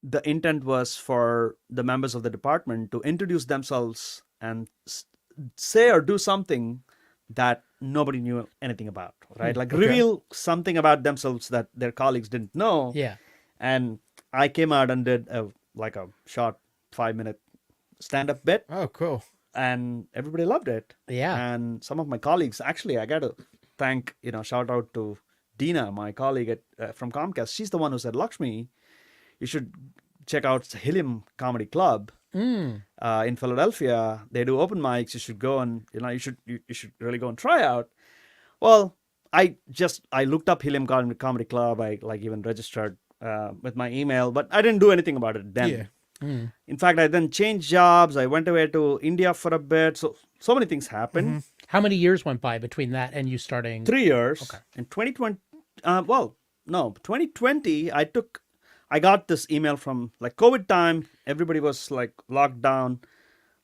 the intent was for the members of the department to introduce themselves and say or do something that nobody knew anything about, right? Like reveal something about themselves that their colleagues didn't know. Yeah. And I came out and did a short 5-minute stand-up bit, Oh, cool. and everybody loved it. Yeah. And some of my colleagues, actually, I got to thank, shout out to Dina, my colleague from Comcast. She's the one who said, Lakshmi, you should check out Helium Comedy Club in Philadelphia. They do open mics. You should go and you should really go and try out. Well, I looked up Helium Comedy Club. I even registered with my email, but I didn't do anything about it then. Yeah. In fact, I then changed jobs. I went away to India for a bit. So many things happened. How many years went by between that and you starting? 3 years. Okay. In 2020, 2020, I got this email from COVID time. Everybody was locked down.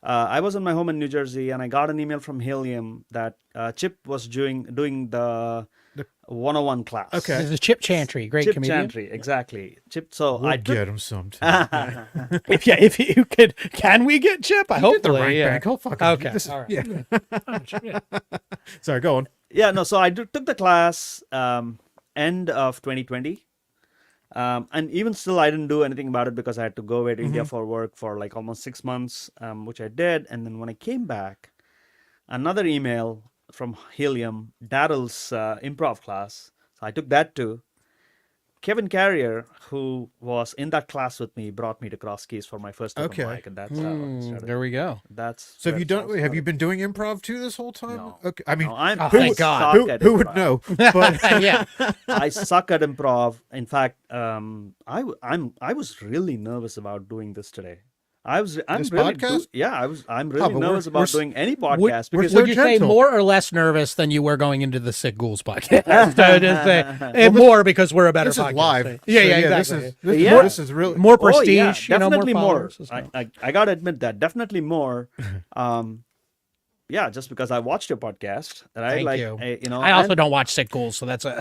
I was in my home in New Jersey, and I got an email from Helium that Chip was doing the 101 class. Okay. This is Chip Chantry, great Chip comedian. Chantry, exactly. Chip. So We'll I took, get him sometime. If you could, can we get Chip? I hope the rank bank. He'll fucking Okay, this is- all right. Yeah. Sorry, go on. yeah, no. So I took the class end of 2020. And even still, I didn't do anything about it because I had to go away to India for work for almost 6 months, which I did. And then when I came back, another email from Helium, Daryl's improv class. So I took that too. Kevin Carrier, who was in that class with me, brought me to Cross Keys for my first open mic, and that's how it started. There we go. That's So where have you it all done? Have you started. been doing improv too this whole time? No. Okay. I mean, No, I'm thank God. who would know? But Yeah. I suck at improv. In fact, I was really nervous about doing this today. I'm This really podcast? I'm really but nervous we're about s- doing any we're- podcast we're because so Would you say gentle. more or less nervous than you were going into the Sick Ghouls podcast? More because we're a better this is podcast. live. Yeah, So, yeah, exactly. This is really More Oh, yeah, prestige, you know, more definitely more. followers. I gotta admit that definitely more. Yeah, just because I watched your podcast, right? Thank you. You know, I also and- don't watch Sick Ghouls, so that's a.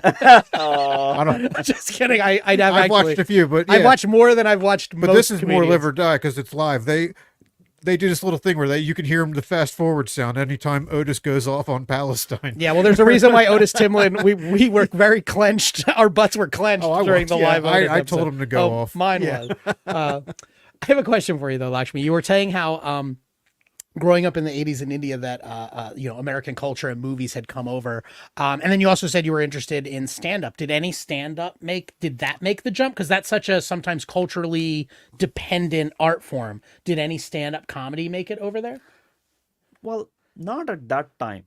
I don't. Just kidding. I've I've actually, watched a few, but yeah. I've watched more than I've watched. But most this is more comedians. live or die because it's live. They do this little thing where you can hear them the fast forward sound anytime Otis goes off on Palestine. Yeah, well, there's a reason why Otis Timlin. We were very clenched. Our butts were clenched Oh, I during was, the yeah. live. Otis I told episode. him to go Oh, off. Mine Yeah. was. I have a question for you though, Lakshmi. You were saying how growing up in the 80s in India that American culture and movies had come over, and then you also said you were interested in stand-up. Did any stand-up make the jump? Because that's such a sometimes culturally dependent art form. Did any stand-up comedy make it over there? Well, not at that time.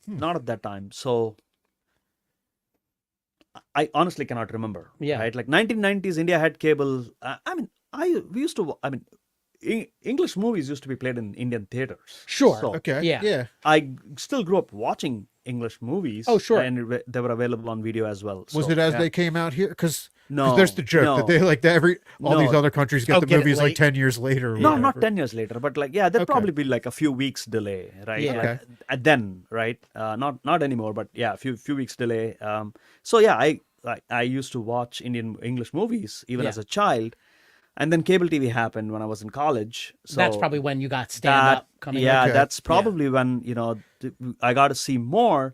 Not at that time. So I honestly cannot remember. Yeah. Right? Like 1990s, India had cable. English movies used to be played in Indian theaters. Sure. So Okay. Yeah. Yeah. I still grew up watching English movies. Oh, sure. And they were available on video as well. Was So, it as yeah. they came out here? Because No, there's the joke no. that they like all these No. other countries get Oh, the get it movies late. like 10 years later. or No, whatever. not 10 years later, but like, yeah, there'd Okay. probably be like a few weeks delay, right? Yeah. Like, Okay. then, right? Not anymore, but yeah, a few weeks delay. So yeah, I used to watch English movies even Yeah. as a child, and then cable TV happened when I was in college. So That's probably when you got stand-up coming. yeah, Okay. that's probably when I got to see more.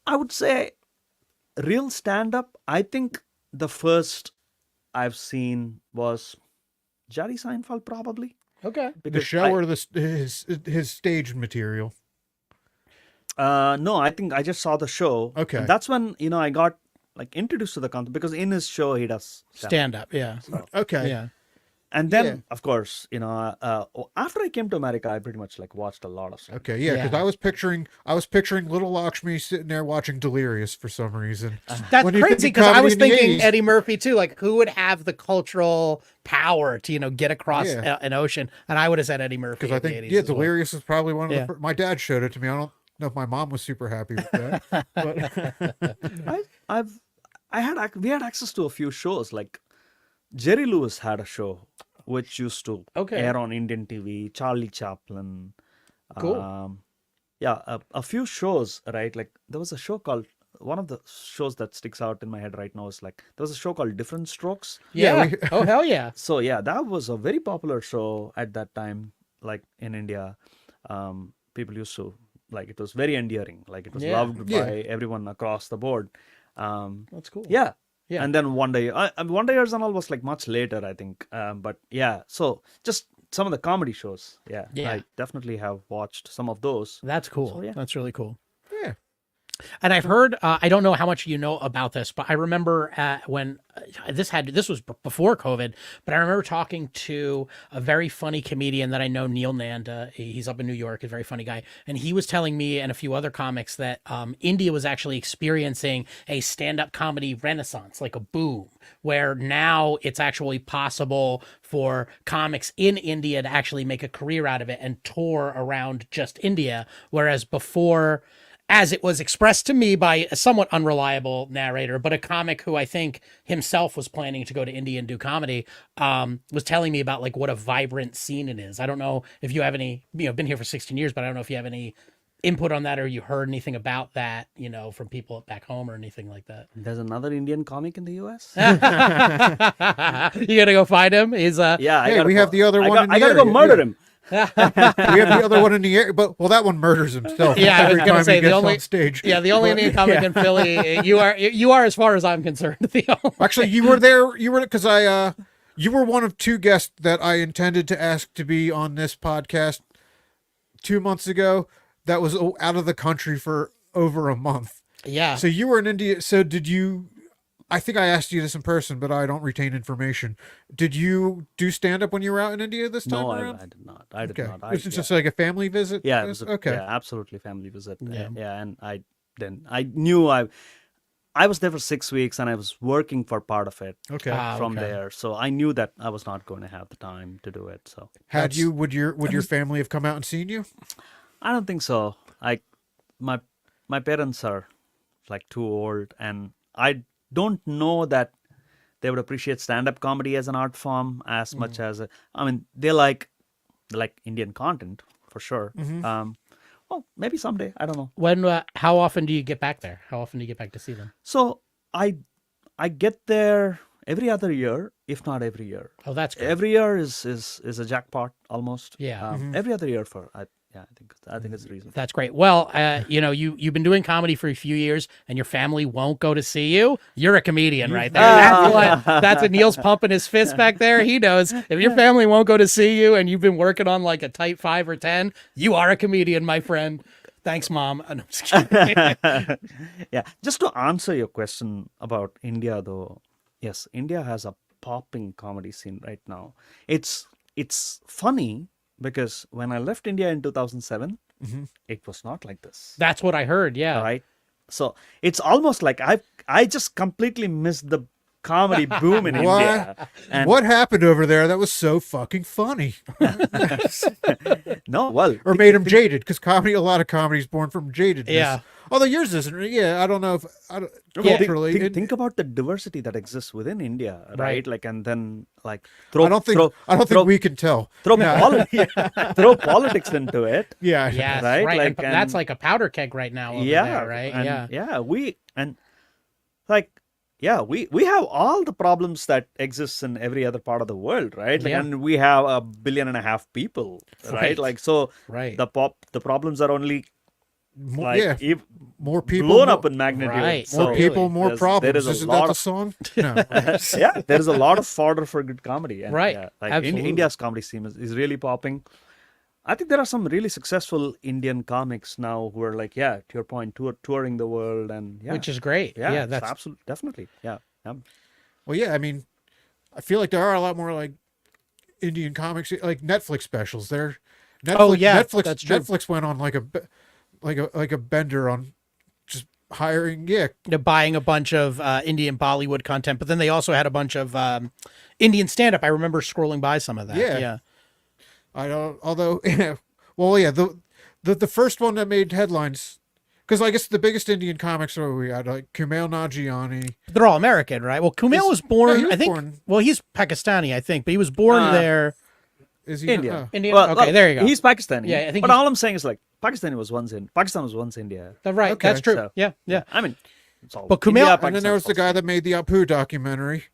I would say real stand-up. I think the first I've seen was Jerry Seinfeld, probably. Okay. The Because show or his stage material. No, I think I just saw the show. Okay. And that's when I got like introduced to the concept because in his show he does stand-up. Stand-up. Yeah. Okay. Yeah. And then Yeah. of course after I came to America, I pretty much like watched a lot of stuff. Okay, yeah, because Yeah. I was picturing little Lakshmi sitting there watching Delirious for some reason. That's When you crazy think because I comedy was in the thinking 80s. Eddie Murphy too. Like, who would have the cultural power to get across Yeah. an ocean? And I would have said Eddie Murphy. Because I in the think 80s yeah, as well. Delirious is probably one of Yeah. the. My dad showed it to me. I don't know if my mom was super happy with that. But We had access to a few shows. Like Jerry Lewis had a show which used to Okay. air on Indian TV. Charlie Chaplin. Cool. A few shows, right? Like there was a show called, one of the shows that sticks out in my head right now is like there was a show called Different Strokes. Yeah. we- Oh hell yeah. So yeah, that was a very popular show at that time, like in India. People used to like, it was very endearing. Like it was Yeah. loved Yeah. by everyone across the board. That's cool. Yeah. Yeah. And then One Day Years and all was like much later, I think. But yeah, so just some of the comedy shows. Yeah. Yeah. I definitely have watched some of those. That's cool. So, yeah. That's really cool. yeah, And I've heard, I don't know how much you know about this, but I remember when this was before COVID, but I remember talking to a very funny comedian that I know, Neil Nanda. He's up in New York, a very funny guy. And he was telling me and a few other comics that India was actually experiencing a stand-up comedy renaissance, like a boom, where now it's actually possible for comics in India to actually make a career out of it and tour around just India. Whereas before, as it was expressed to me by a somewhat unreliable narrator, but a comic who I think himself was planning to go to India and do comedy, was telling me about like what a vibrant scene it is. I don't know if you have any, been here for 16 years, but I don't know if you have any input on that or you heard anything about that, from people back home or anything like that. There's another Indian comic in the US. You gotta go find him. He's Yeah. Hey, we have the other one in the I gotta go area, murder yeah. him. we have the other one in the air, but that one murders himself. Yeah, I was every gonna time say he the gets only on stage. yeah, the only Indian comic in Philly. You are as far as I'm concerned. The only. Actually, you were there. You were because you were one of two guests that I intended to ask to be on this podcast 2 months ago, that was out of the country for over a month. Yeah. So you were in India. So did you? I think I asked you this in person, but I don't retain information. Did you do stand up when you were out in India this time No, around? I did not. I did Okay. not. Was it just like a family visit? Yeah, it was okay. Yeah, absolutely family visit. Yeah. Yeah, and I knew I was there for 6 weeks and I was working for part of it Okay. from okay. there. So I knew that I was not going to have the time to do it. So Had you? Would your family have come out and seen you? I don't think so. My parents are like too old, and I don't know that they would appreciate stand-up comedy as an art form as much as I mean they like Indian content for sure. Well, maybe someday. I don't know. When? How often do you get back there? How often do you get back to see them? So I get there every other year, if not every year. Oh, that's good. Every year is a jackpot almost. Yeah. Every other year I think it's the reason. That's great. Well, you've been doing comedy for a few years, and your family won't go to see you. You're a comedian, right there. That's what Neil's pumping his fist back there. He knows if your family won't go to see you, and you've been working on like a tight 5 or 10, you are a comedian, my friend. Thanks, Mom. I'm just kidding. Yeah. Just to answer your question about India, though, yes, India has a popping comedy scene right now. It's funny. Because when I left India in 2007, it was not like this. That's what I heard. Yeah. Right. So it's almost like I just completely missed the comedy boom in India. And What happened over there that was so fucking funny? no, well, Or made him jaded? Because a lot of comedy is born from jadedness. Yeah. Although yours isn't. Yeah, I don't know if well, culturally. think about the diversity that exists within India, right? Right. Like, and then like I don't think we can tell. throw politics into it. Yeah. Yes, Right, right. like, And that's and- like a powder keg right now. Over Yeah, there, right. and Yeah. we have all the problems that exists in every other part of the world, right? Like, Yeah. and we have 1.5 billion people, right? Right. Like, so Right. the problems are only More, like more people. blown more, up in magnitude. Right. So, more people, more there's- problems. There is a Isn't lot that the of song? No. yeah, there is a lot of fodder for good comedy. And, Right. Yeah, like Absolutely. India's comedy scene is really popping. I think there are some really successful Indian comics now who are like, yeah, to your point, touring the world, and yeah, Which is great. yeah, Yeah. it's That's absolutely definitely, yeah. Well, yeah. I mean, I feel like there are a lot more like Indian comics, like Netflix specials. Netflix, Oh, yeah, Netflix. that's true. Netflix went on like a bender on just hiring. Yeah. buying a bunch of Indian Bollywood content, but then they also had a bunch of Indian stand-up. I remember scrolling by some of that. Yeah. Yeah. I don't. Although, well, yeah. The first one that made headlines. Because I guess the biggest Indian comics are we had like Kumail Nanjiani. They're all American, right? Well, Kumail was born, no, he was I think. born- Well, he's Pakistani, I think, but he was born there. Is he India. Indian. Well, okay, there you go. He's Pakistani. Yeah, I think But he's- all I'm saying is like Pakistan was once India. Right, Okay. that's true. So- Yeah, yeah. I mean, it's all But Kumail- India, and then And then there was the Pakistan, guy that made the Apu documentary.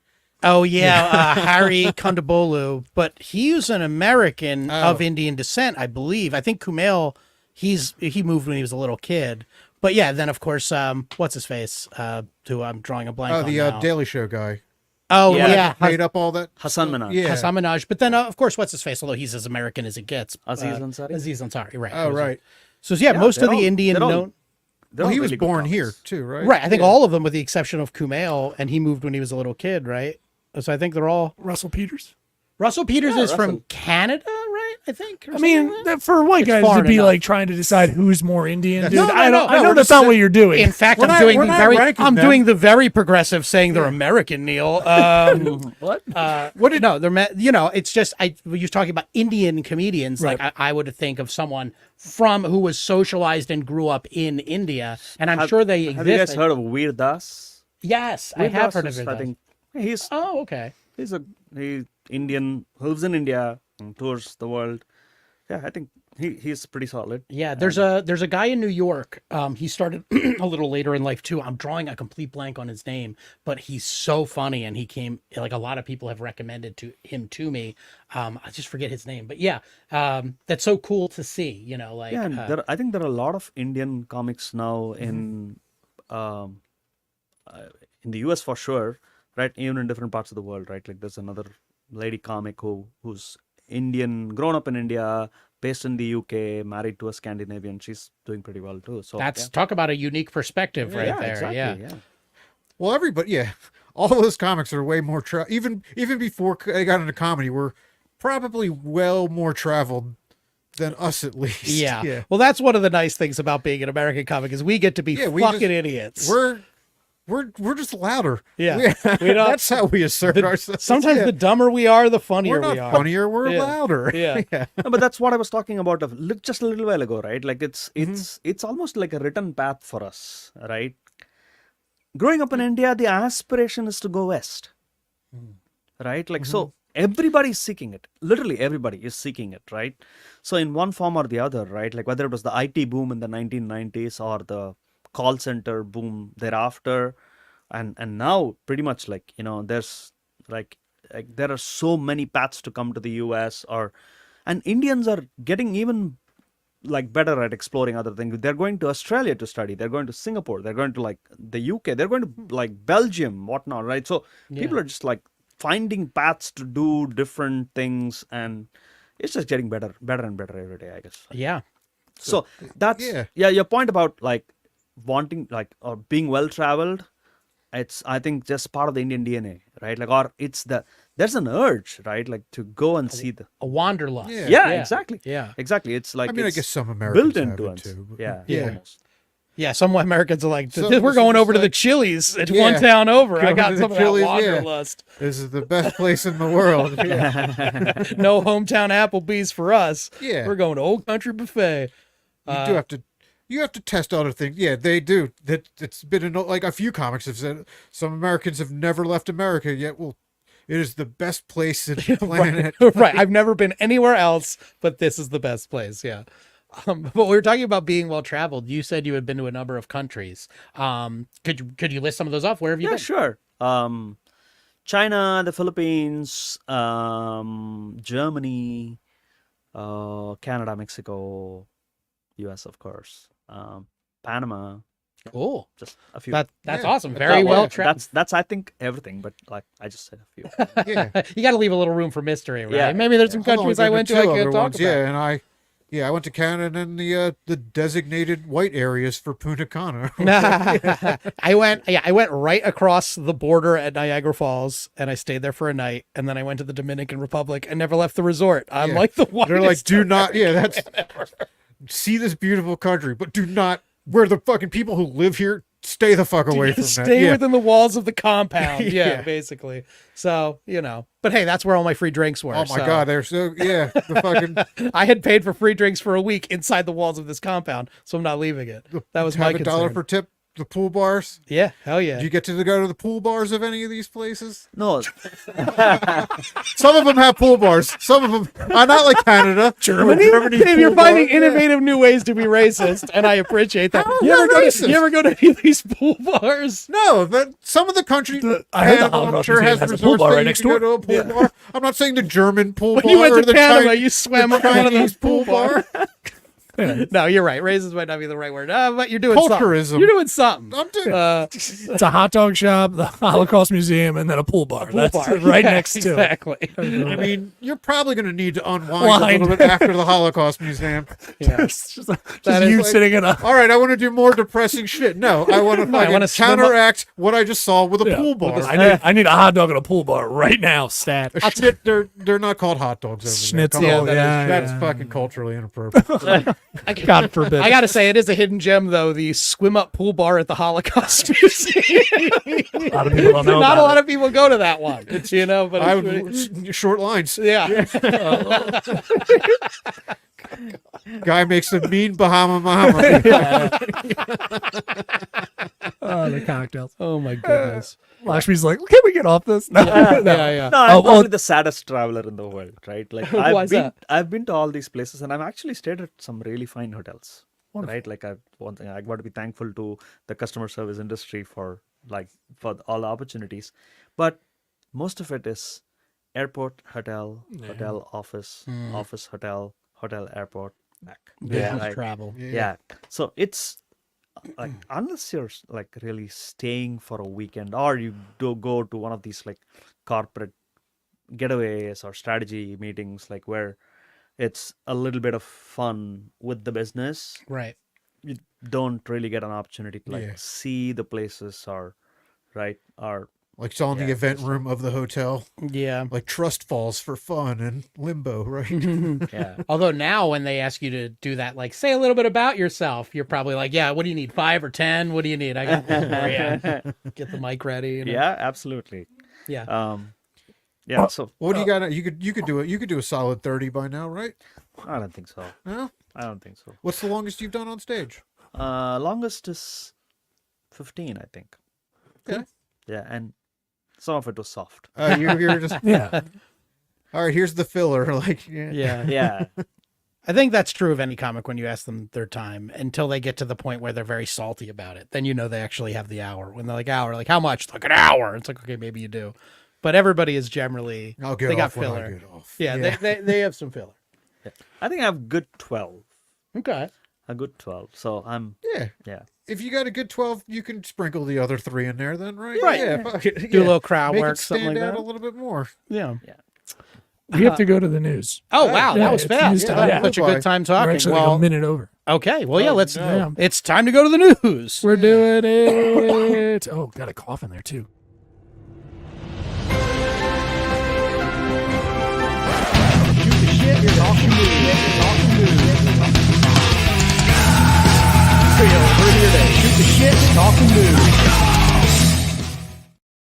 Oh yeah, Harry Kondabolu, but he's an American of Indian descent, I believe. I think Kumail, he moved when he was a little kid. But yeah, then of course, what's his face? Who I'm drawing a blank Oh, on the now. Daily Show guy. Oh Yeah. yeah, Made up all that. Hassan Minhaj. Yeah. Hassan Minhaj. But then of course, what's his face? Although he's as American as it gets. Aziz Ansari? Aziz Ansari, right? Oh, right. So yeah, Yeah, most of they're the all- Indian they're all- known. They're Well, all he was really good born comics. here too, right? Right, I think Yeah. all of them, with the exception of Kumail, and he moved when he was a little kid, right? So I think they're all. Russell Peters. Russell Peters is from Russell. Canada, right? I think. or I mean, something like that? for white It's guys to foreign be enough. like trying to decide who's more Indian, dude. No, I no, know we're that's just not what you're doing. In fact, We're I'm not- doing we're the not very. ranking I'm them. doing the very progressive, saying they're American, Neil. What? What did no? They're it's just you're talking about Indian comedians. Right. Like I would think of someone from who was socialized and grew up in India, and I'm sure they exist. Have you guys heard of Veer Das? Yes, I Veer have Das heard of is, it. I think he's Oh, okay. he's Indian who lives in India and tours the world. Yeah, I think he's pretty solid. Yeah, there's a guy in New York. He started a little later in life too. I'm drawing a complete blank on his name, but he's so funny, and he came like a lot of people have recommended him to me. I just forget his name, but yeah, that's so cool to see. You know, like Yeah, and I think there are a lot of Indian comics now in the US for sure, right? Even in different parts of the world, right? Like there's another lady comic who's Indian, grown up in India, based in the UK, married to a Scandinavian. She's doing pretty well too. So That's talk about a unique perspective right there. exactly, Yeah. Well, everybody, all those comics are way more even before they got into comedy, were probably well more traveled than us, at least. Yeah. Well, that's one of the nice things about being an American comic is we get to be fucking idiots. We're just louder. Yeah. We don't, that's how we assert ourselves. Sometimes the dumber we are, the funnier we're we not are. funnier. We're louder. Yeah. No, but that's what I was talking about just a little while ago, right? Like it's almost like a written path for us, right? Growing up in India, the aspiration is to go west, right? Like so, everybody's seeking it. Literally, everybody is seeking it, right? So in one form or the other, right? Like whether it was the IT boom in the 1990s or the call center boom thereafter, and now pretty much like there's like there are so many paths to come to the US, and Indians are getting even like better at exploring other things. They're going to Australia to study, they're going to Singapore, they're going to like the UK, they're going to like Belgium, whatnot, right? So people are just like finding paths to do different things, and it's just getting better and better every day, I guess. Yeah. So that's your point about like wanting like or being well traveled. It's I think just part of the Indian DNA, right? Like, or there's an urge, right? Like to go and see a wanderlust. Yeah, exactly. Yeah, exactly. It's like I guess some Americans built into have us. it too. Yeah. Almost. Yeah, some Americans are like, So- we're so going it's over to the like- Chili's at one town over. I Going got to the some of Chili's, that yeah. wanderlust. This is the best place in the world. No hometown Applebee's for us. Yeah. We're going to Old Country Buffet. You have to test other things. Yeah, they do. It's been like a few comics have said some Americans have never left America yet. Well, it is the best place in the planet. Right. I've never been anywhere else, but this is the best place. Yeah. But we were talking about being well traveled. You said you had been to a number of countries. Could you list some of those off? Where have you been? Sure. China, the Philippines, Germany, Canada, Mexico, US, of course, Panama. Cool. Just a few. That's awesome. Very well traveled. That's I think everything, but like I just said a few. Yeah. You got to leave a little room for mystery, right? Yeah. Maybe there's some I've only countries I been went to two I can't other talk ones. about. Yeah, and I went to Canada and the designated white areas for Punta Cana. I went right across the border at Niagara Falls and I stayed there for a night, and then I went to the Dominican Republic and never left the resort. I'm like the whitest. They're like, do not. Yeah, that's see this beautiful country, but do not. Where the fucking people who live here stay the fuck away from that. Stay Yeah. within the walls of the compound. Yeah, Yeah. basically. So, but hey, that's where all my free drinks were. Oh my god, they're so the fucking I had paid for free drinks for a week inside the walls of this compound, so I'm not leaving it. That was my have $1 concern. per tip. The pool bars. Yeah, hell yeah. Did you get to go to the pool bars of any of these places? No, Some of them have pool bars. Some of them are not like Canada. Germany? Dave, you're finding innovative new ways to be racist, and I appreciate that. How You am I racist? ever go to any of these pool bars? No, but some of the countries, I heard the Panama, Holocaust I'm sure has Museum has a pool resorts bar that right you next can door. go to a pool bar. I'm not saying the German pool When bar you went or to the Panama, you swam the up one of Chinese those pool bars. bar. No, you're right. Racist might not be the right word. But you're doing Culturism. something. You're doing something. I'm doing. It's a hot dog shop, the Holocaust Museum, and then a pool bar. That's Bar. right Yeah, next to it. exactly. I mean, you're probably going to need to unwind a little bit after the Holocaust Museum. Yeah. It's just That is you like- sitting in a All right, I want to do more depressing shit. No, I want to wanna swim up- counteract what I just saw with a pool bar. I need a hot dog at a pool bar right now, stat. Shit, they're not called hot dogs over Schnitzel, there. Come on, yeah, that's yeah. fucking culturally inappropriate. God forbid. I gotta say, it is a hidden gem, though. The swim up pool bar at the Holocaust Museum. A lot of people don't know Not a about lot of people go to that one, but I it's would short lines. yeah. Guy makes a mean Bahama Mama. Oh, the cocktails. Oh my goodness. Lakshmi's like, can we get off this? No. Yeah. No, I'm well- probably the saddest traveler in the world, right? Like Why is that? I've been to all these places, and I've actually stayed at some really fine hotels, right? Like one thing I got to be thankful to the customer service industry for all the opportunities, but most of it is airport, hotel, hotel, office, office, hotel, airport, back. Business Right? travel. Yeah. So it's like unless you're like really staying for a weekend, or you do go to one of these like corporate getaways or strategy meetings, like where it's a little bit of fun with the business. Right. You don't really get an opportunity to like Yeah. see the places or Like it's on the Yeah, event room of the hotel. Yeah. Like Trust Falls for fun and Limbo, right? yeah. Although now when they ask you to do that, like say a little bit about yourself, you're probably like, yeah, what do you need? 5 or 10? What do you need? I got get the mic ready. You know? Yeah, absolutely. Yeah. Yeah, so What do you got? You could do it. You could do a solid 30 by now, right? I don't think so. No. I don't think so. What's the longest you've done on stage? Longest is 15, I think. Okay. Yeah, and some of it was soft. You're just Yeah. all right. Here's the filler. Like Yeah. Yeah. I think that's true of any comic when you ask them their time until they get to the point where they're very salty about it. Then you know they actually have the hour. When they're like hour, like how much? Like an hour. It's like, okay, maybe you do. But everybody is generally I'll get they got off when I filler. get off. Yeah, they have some filler. I think I have good 12. Okay. A good 12. So I'm Yeah. yeah. If you got a good 12, you can sprinkle the other 3 in there, then, right? Right. Yeah. Fuck it. Do a little crowd Make work, it something stand like out that. a little bit more. Yeah. We have to go to the news. Oh wow, Yeah, that was it's fast. news time. Yeah, Yeah. such a good time We're talking. actually like a Well, minute over. okay. Well, yeah. Let's. no. It's time to go to the news. We're doing it. Oh, got a cough in there too.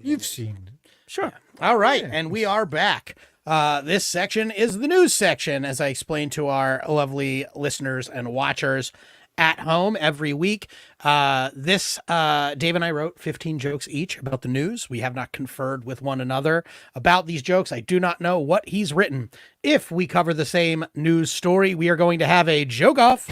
You've seen. Sure. All right, and we are back. This section is the news section, as I explained to our lovely listeners and watchers at home every week. Dave and I wrote 15 jokes each about the news. We have not conferred with one another about these jokes. I do not know what he's written. If we cover the same news story, we are going to have a joke off.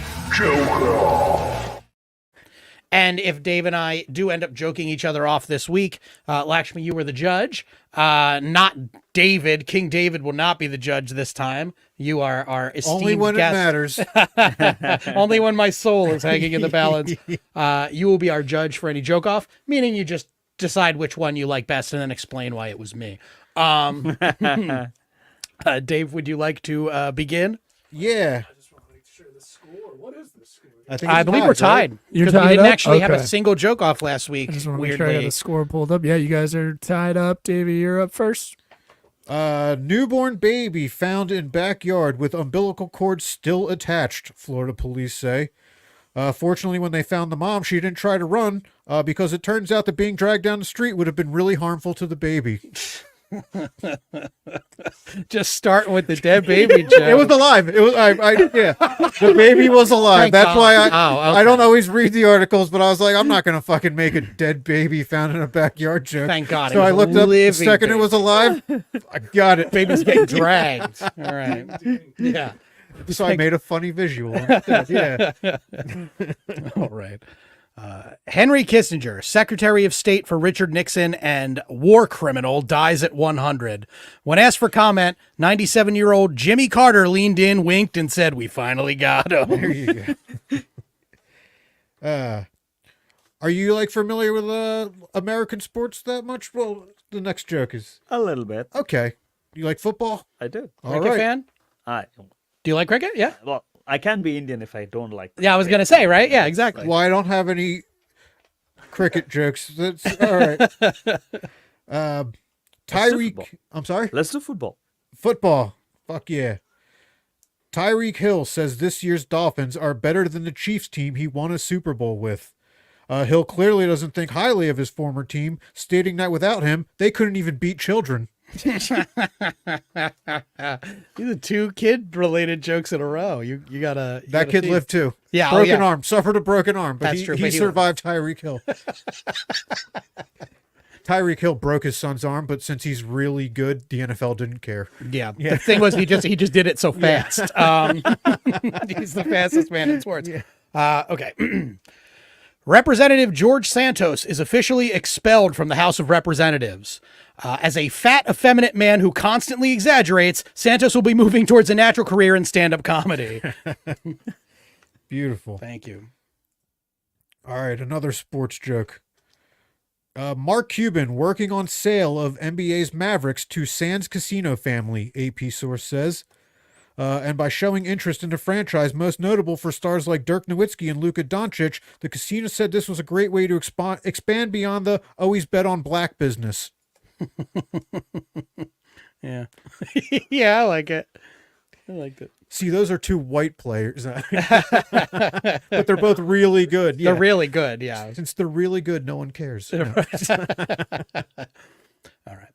And if Dave and I do end up joking each other off this week, Lakshmi, you were the judge. Not David. King David will not be the judge this time. You are our esteemed Only when guest. it matters. Only when my soul is hanging in the balance. You will be our judge for any joke off, meaning you just decide which one you like best and then explain why it was me. Dave, would you like to begin? Yeah. I think I it's believe we're right? tied. You're 'Cause we tied didn't up? actually have a Okay. single joke off last week. I just want to make sure I Weirdly. got the score pulled up. Yeah, you guys are tied up. Davey, you're up first. Newborn baby found in backyard with umbilical cord still attached, Florida police say. Fortunately, when they found the mom, she didn't try to run because it turns out that being dragged down the street would have been really harmful to the baby. Just starting with the dead baby joke. It was alive. It was yeah. The baby was alive. Thank That's God. why Oh, okay. I don't always read the articles, but I was like, I'm not gonna fucking make a dead baby found in a backyard joke. Thank God. So it I was a looked up the living second baby. it was alive. I got it. Baby's getting dragged. All right. Yeah. So I made a funny visual instead. Yeah. All right. Henry Kissinger, Secretary of State for Richard Nixon and war criminal, dies at 100. When asked for comment, 97-year-old Jimmy Carter leaned in, winked, and said, "We finally got him." There you go. Are you like familiar with American sports that much? Well, the next joke is A little bit. okay. You like football? I do. All Cricket right. fan? I Do you like cricket? Yeah. well, I can be Indian if I don't like. Yeah, I was going to say, right? Yeah, exactly. Well, I don't have any cricket jokes. That's all right. Tyreek, football. I'm sorry. Let's do football. Football. Fuck yeah. Tyreek Hill says this year's Dolphins are better than the Chiefs team he won a Super Bowl with. Hill clearly doesn't think highly of his former team, stating that without him, they couldn't even beat children. These are 2 kid-related jokes in a row. You gotta. That kid lived too. Yeah, broken arm, suffered a broken arm, but That's he, true, he but he survived Tyreek Hill. Tyreek Hill broke his son's arm, but since he's really good, the NFL didn't care. Yeah. The thing was, he just did it so fast. He's the fastest man in sports. Okay. Representative George Santos is officially expelled from the House of Representatives. As a fat, effeminate man who constantly exaggerates, Santos will be moving towards a natural career in stand-up comedy. Beautiful. Thank you. All right, another sports joke. Mark Cuban working on sale of NBA's Mavericks to Sands Casino family, AP source says. And by showing interest in the franchise, most notable for stars like Dirk Nowitzki and Luka Doncic, the casino said this was a great way to expand beyond the always bet on black business. Yeah. Yeah, I like it. I liked it. See, those are two white players, but they're both really good. Yeah. They're really good, yeah. Since they're really good, no one cares. No. All right.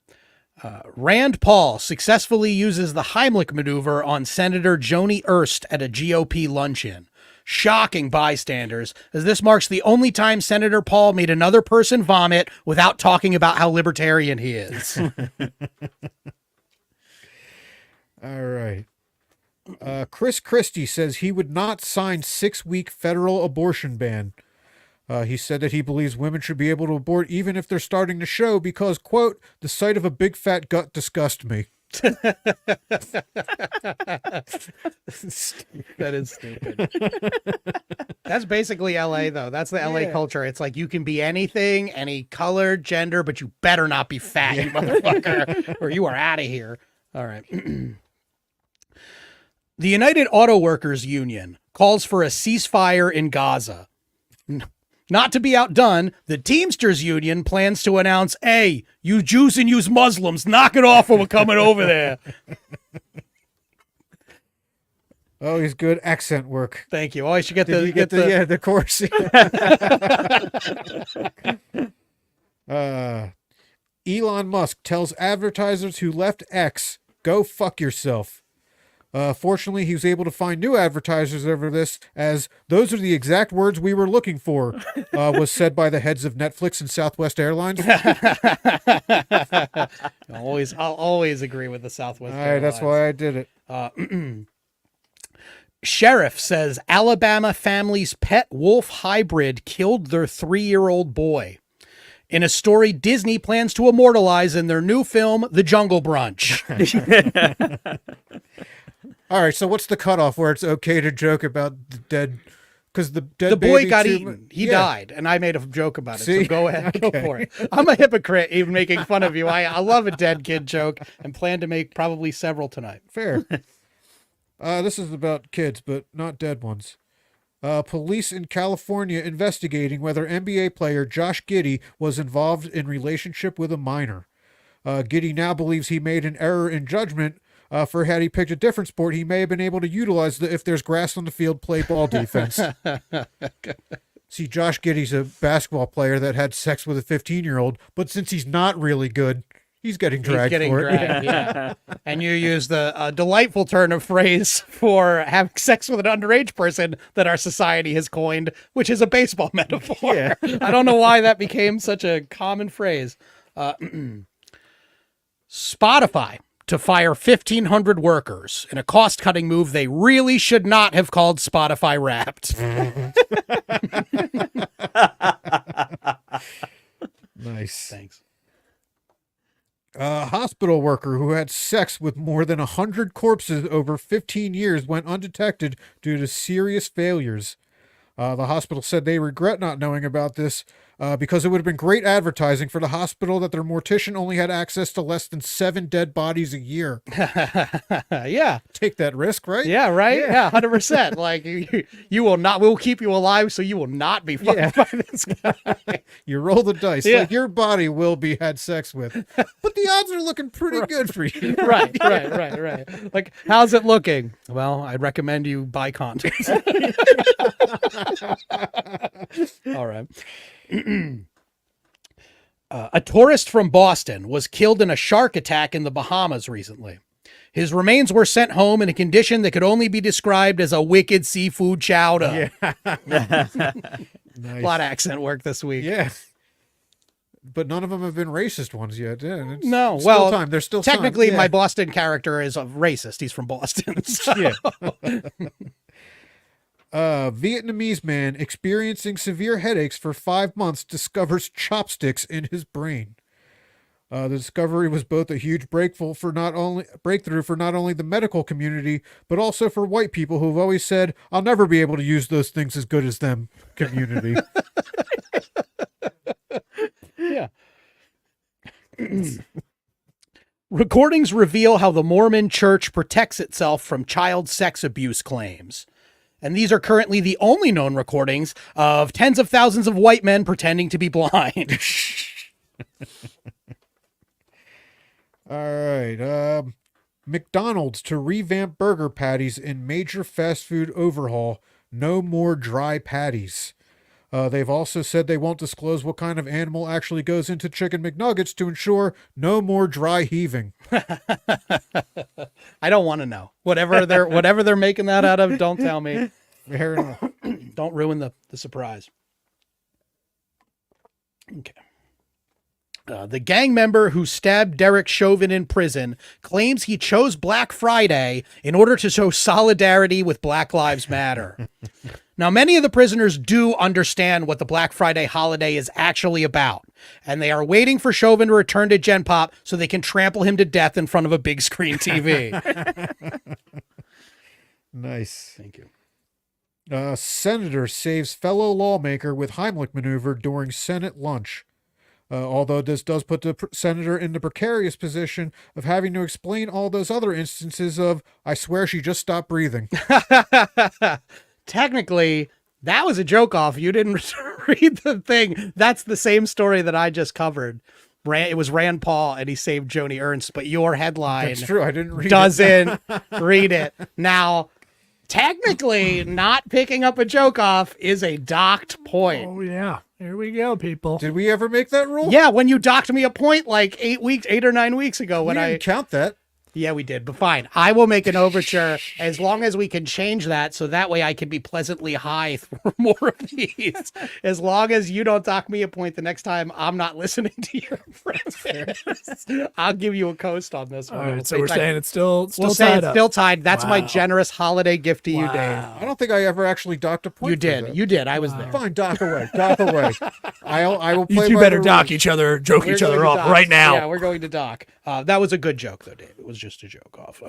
Rand Paul successfully uses the Heimlich maneuver on Senator Joni Ernst at a GOP luncheon. Shocking bystanders, as this marks the only time Senator Paul made another person vomit without talking about how libertarian he is. All right. Chris Christie says he would not sign 6-week federal abortion ban. He said that he believes women should be able to abort even if they're starting to show because, quote, the sight of a big fat gut disgusts me. That is stupid. That's basically LA, though. That's the LA culture. It's like you can be anything, any color, gender, but you better not be fat, you motherfucker, or you are out of here. All right. The United Auto Workers Union calls for a ceasefire in Gaza. Not to be outdone, the Teamsters Union plans to announce, hey, you Jews and you Muslims, knock it off or we're coming over there. Oh, he's good accent work. Thank you. Oh, I should get Did the you get the course. Elon Musk tells advertisers who left X, go fuck yourself. Fortunately, he was able to find new advertisers over this, as those are the exact words we were looking for, was said by the heads of Netflix and Southwest Airlines. I'll always agree with the Southwest All right, that's why I did it. Sheriff says Alabama family's pet wolf hybrid killed their 3-year-old boy. In a story Disney plans to immortalize in their new film, The Jungle Brunch. All right, so what's the cutoff where it's okay to joke about the dead? Because the dead The boy baby got too- eaten. He Yeah. died, and I made a joke about it. See? So go ahead, go Okay. for it. I'm a hypocrite, even making fun of you. I love a dead kid joke, and plan to make probably several tonight. Fair. This is about kids, but not dead ones. Police in California investigating whether NBA player Josh Giddey was involved in relationship with a minor. Giddey now believes he made an error in judgment. For had he picked a different sport, he may have been able to utilize the if there's grass on the field, play ball defense. See, Josh Giddey's a basketball player that had sex with a 15-year-old, but since he's not really good, he's getting dragged for it. Yeah. And you use the delightful turn of phrase for having sex with an underage person that our society has coined, which is a baseball metaphor. Yeah. I don't know why that became such a common phrase. Spotify to fire 1,500 workers in a cost-cutting move they really should not have called Spotify Wrapped. Nice. Thanks. A hospital worker who had sex with more than 100 corpses over 15 years went undetected due to serious failures. The hospital said they regret not knowing about this because it would have been great advertising for the hospital that their mortician only had access to less than 7 dead bodies a year. Yeah. Take that risk, right? Yeah, right? Yeah, 100%. Like, you will not, we'll keep you alive so you will not be fucked by this guy. You roll the dice. Yeah. Like, your body will be had sex with. But the odds are looking pretty good for you. Right. Like, how's it looking? Well, I'd recommend you buy condoms. All right. A tourist from Boston was killed in a shark attack in the Bahamas recently. His remains were sent home in a condition that could only be described as a wicked seafood chowder. Nice. A lot of accent work this week. Yeah. But none of them have been racist ones yet. Yeah, it's No, still well, time. There's still technically, time. Yeah. my Boston character is a racist. He's from Boston. So. Yeah. Vietnamese man experiencing severe headaches for 5 months discovers chopsticks in his brain. The discovery was both a huge breakthrough for not only the medical community, but also for white people who've always said, "I'll never be able to use those things as good as them." Community. Yeah. Recordings reveal how the Mormon Church protects itself from child sex abuse claims. And these are currently the only known recordings of tens of thousands of white men pretending to be blind. All right. McDonald's to revamp burger patties in major fast food overhaul. No more dry patties. They've also said they won't disclose what kind of animal actually goes into chicken McNuggets to ensure no more dry heaving. I don't want to know. Whatever they're making that out of, don't tell me. Fair enough. Don't ruin the surprise. Okay. The gang member who stabbed Derek Chauvin in prison claims he chose Black Friday in order to show solidarity with Black Lives Matter. Now, many of the prisoners do understand what the Black Friday holiday is actually about, and they are waiting for Chauvin to return to Gen Pop so they can trample him to death in front of a big screen TV. Nice. Thank you. Senator saves fellow lawmaker with Heimlich maneuver during Senate lunch. Although this does put the senator in the precarious position of having to explain all those other instances of, I swear she just stopped breathing. Technically, that was a joke off. You didn't read the thing. That's the same story that I just covered. It was Rand Paul and he saved Joni Ernst, but your headline That's true. I didn't read doesn't read it. Now, technically, not picking up a joke off is a docked point. Oh yeah, here we go, people. Did we ever make that rule? Yeah, when you docked me a point like 8 or 9 weeks ago when we didn't count that. Yeah, we did, but fine. I will make an overture as long as we can change that so that way I can be pleasantly high for more of these. As long as you don't dock me a point the next time I'm not listening to your friends. I'll give you a coast on this one. All right, We'll so we're say saying it's still we'll say tied it's up. still tied. That's my Wow. generous holiday gift to you, Dave. I don't think I ever actually docked a point. You for did. that. You did. I was there. Fine, dock away. Dock away. I will play You two by better the dock rules. each other, joke We're each going other to off dock. right now. Yeah, we're going to dock. That was a good joke, though, Dave. It was just a joke off.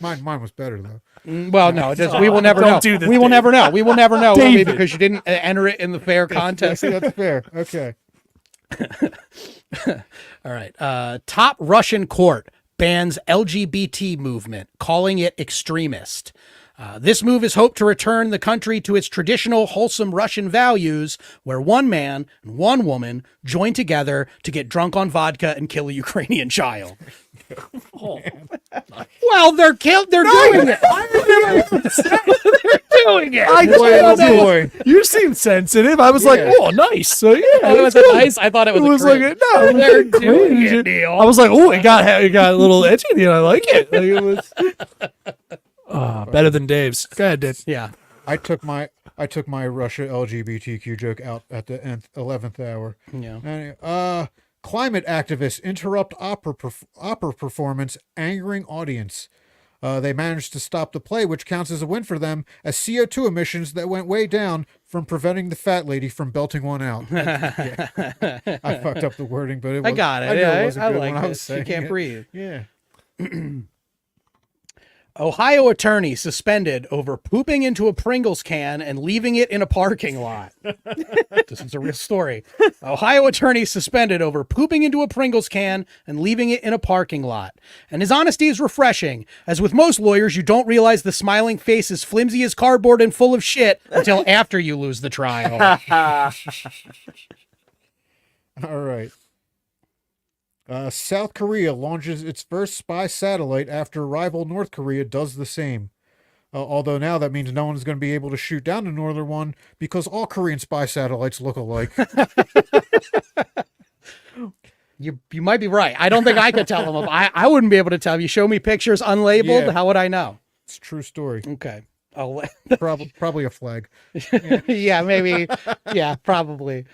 Mine was better though. Well, no, it doesn't. We will never Don't know. do this, We will Dave. never know. We will never know, will we? David. Because you didn't enter it in the fair contest. That's fair. Okay. All right. Top Russian court bans LGBT movement, calling it extremist. This move is hoped to return the country to its traditional wholesome Russian values, where one man and one woman join together to get drunk on vodka and kill a Ukrainian child. Well, they're killed. They're doing it. They're doing it. Boy, oh boy. You seem sensitive. I was Yeah. like, oh, nice. So yeah, Oh, was it's it good. nice? I thought it It was. was a like cringe. no, They're it was doing cringe. it, Neil. I was like, oh, it got a little edgy, and I like it. Like, it was better than Dave's. Go ahead, Dave. Yeah. I took my Russia LGBTQ joke out at the 11th hour. Yeah. Anyway, climate activists interrupt opera performance, angering audience. They managed to stop the play, which counts as a win for them, as CO2 emissions that went way down from preventing the fat lady from belting one out. Yeah. I fucked up the wording, but I got it. I knew Yeah, it wasn't I good like when I was this. You saying can't it. breathe. Yeah. Ohio attorney suspended over pooping into a Pringles can and leaving it in a parking lot. This is a real story. Ohio attorney suspended over pooping into a Pringles can and leaving it in a parking lot. And his honesty is refreshing, as with most lawyers, you don't realize the smiling face is flimsy as cardboard and full of shit until after you lose the trial. All right. South Korea launches its first spy satellite after rival North Korea does the same. Although now that means no one's going to be able to shoot down the northern one because all Korean spy satellites look alike. You might be right. I don't think I could tell him. I wouldn't be able to tell. You show me pictures unlabeled, Yeah. how would I know? It's a true story. Okay. Oh, Probably a flag. yeah, maybe. Yeah, probably.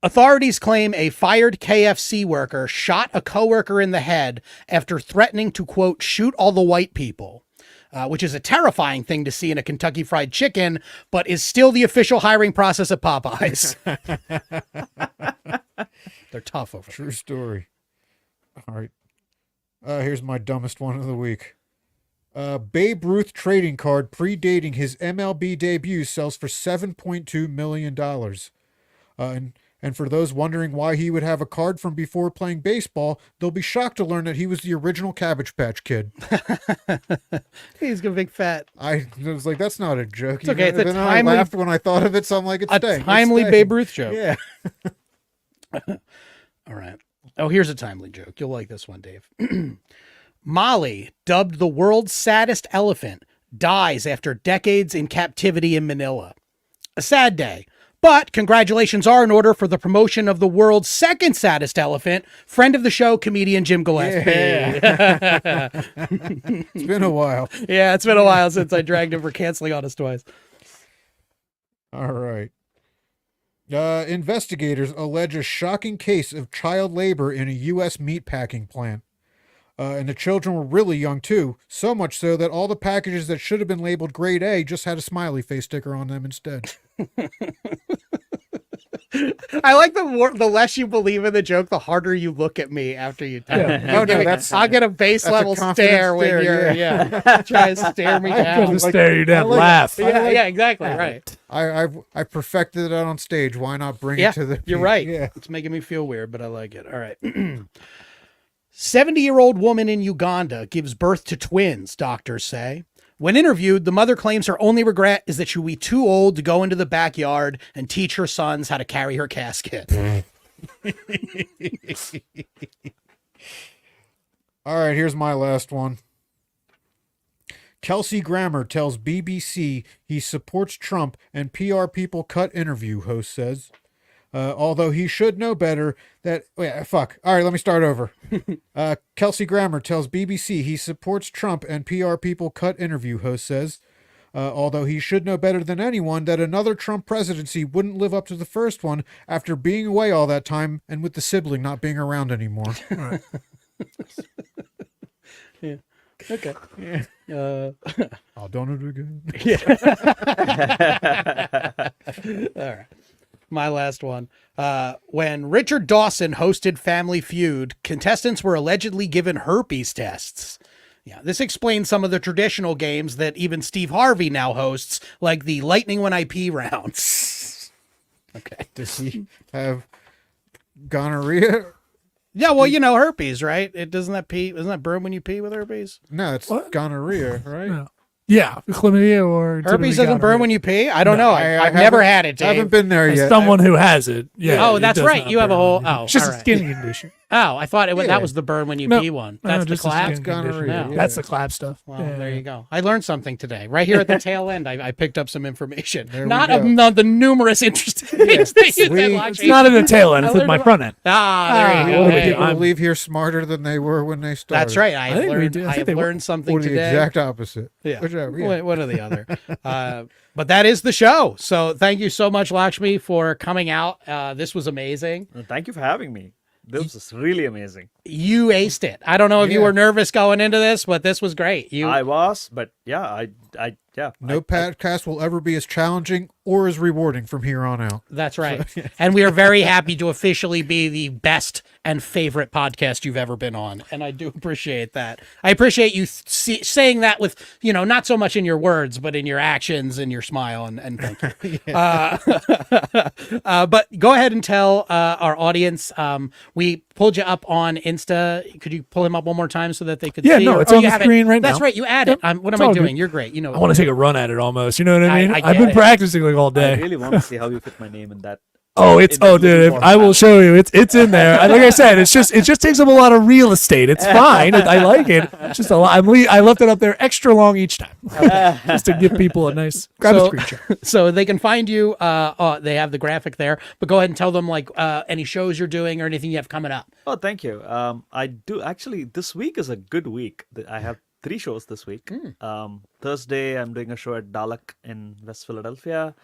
Authorities claim a fired KFC worker shot a coworker in the head after threatening to, quote, shoot all the white people, which is a terrifying thing to see in a Kentucky Fried Chicken, but is still the official hiring process at Popeyes. They're tough over there. True story. All right. Here's my dumbest one of the week. Babe Ruth trading card predating his MLB debut sells for $7.2 million. And And for those wondering why he would have a card from before playing baseball, they'll be shocked to learn that he was the original Cabbage Patch Kid. He's a big fat. I was like, that's not a joke. It's okay. It's a Then timely- I laughed when I thought of it, so I'm like, it's A staying. It's timely staying. Babe Ruth joke. Yeah. All right. Oh, here's a timely joke. You'll like this one, Dave. Molly, dubbed the world's saddest elephant, dies after decades in captivity in Manila. A sad day. But congratulations are in order for the promotion of the world's second saddest elephant, friend of the show, comedian Jim Gillespie. It's been a while. Yeah, it's been a while since I dragged him for canceling on us twice. All right. Investigators allege a shocking case of child labor in a U.S. meatpacking plant. And the children were really young, too. So much so that all the packages that should have been labeled grade A just had a smiley face sticker on them instead. I like the less you believe in the joke, the harder you look at me after you tell it. Oh, no, that's- I'll get a base that's a level confident stare when stare, you're try to stare me down. Just stare you down, like- laugh. Yeah, exactly. Right. I perfected it on stage. Why not bring Yeah, it to the... you're right. Yeah. It's making me feel weird, but I like it. All right. 70-year-old woman in Uganda gives birth to twins, doctors say. When interviewed, the mother claims her only regret is that she will be too old to go into the backyard and teach her sons how to carry her casket. All right, here's my last one. Kelsey Grammer tells BBC he supports Trump and PR people cut interview, host says. Although he should know better that... fuck. All right, let me start over. Kelsey Grammer tells BBC he supports Trump and PR people cut interview, host says. Although he should know better than anyone that another Trump presidency wouldn't live up to the first one after being away all that time and with the sibling not being around anymore. Yeah. Okay. I'll done it again. All right. My last one. When Richard Dawson hosted Family Feud, contestants were allegedly given herpes tests. Yeah, this explains some of the traditional games that even Steve Harvey now hosts, like the Lightning When I Pee rounds. Okay. Does he have gonorrhea? Yeah, well, you know herpes, right? Doesn't that burn when you pee with herpes? No, it's gonorrhea, right? No. Yeah, chlamydia or Herpes doesn't burn when you pee? I don't know. I've haven't- never had it, I haven't Dave. been there As yet. someone who has it, yeah. Oh, it that's does right. not You have a burn whole- when you- oh, it's just all a right. skin condition. Oh, I thought Yeah. that was the burn when you No, pee one. no, That's the just a clap. skin condition. gonorrhea, yeah. That's the clap stuff. Well, Yeah. there you go. I learned something today. Right here at the tail end, I picked up some information. There we Not go. of none of the numerous interesting things that you said, Sweet. Lakshmi. It's not in the tail end, it's I in my learned front end. Ah, there Ah, you go. what do we Hey. do? People I'm- leave here smarter than they were when they started. That's right. I think we learned, do. I I think have they were- learned something Or the today. exact opposite. Yeah. Whichever. Yeah. One or the other. But that is the show. So thank you so much, Lakshmi, for coming out. This was amazing. Thank you for having me. This is really amazing. You aced it. I don't know if you Yeah. were nervous going into this, but this was great. I was, but yeah, No podcast will ever be as challenging or as rewarding from here on out. That's right. And we are very happy to officially be the best and favorite podcast you've ever been on. And I do appreciate that. I appreciate you saying that with, not so much in your words, but in your actions and your smile. And thank you. But go ahead and tell our audience. We pulled you up on Insta. Could you pull him up one more time so that they could Yeah, see? no, Or- it's oh, on you the have screen right That's now. right. You add it. What It's am I all doing? good. You're great. I want to take a run at it almost. You know what I mean? I I've get been it. practicing like all I day. really want to see how you fit my name in that. Oh, it's in the dude. format. I will show you. It's in there. Like I said, it just takes up a lot of real estate. It's fine. I like it. It's just a lot. I left it up there extra long each time, just to give people a nice grab a screenshot. So they can find you. They have the graphic there, but go ahead and tell them any shows you're doing or anything you have coming up. Oh, thank you. I do actually. This week is a good week. I have 3 shows this week. Thursday, I'm doing a show at Dalek in West Philadelphia.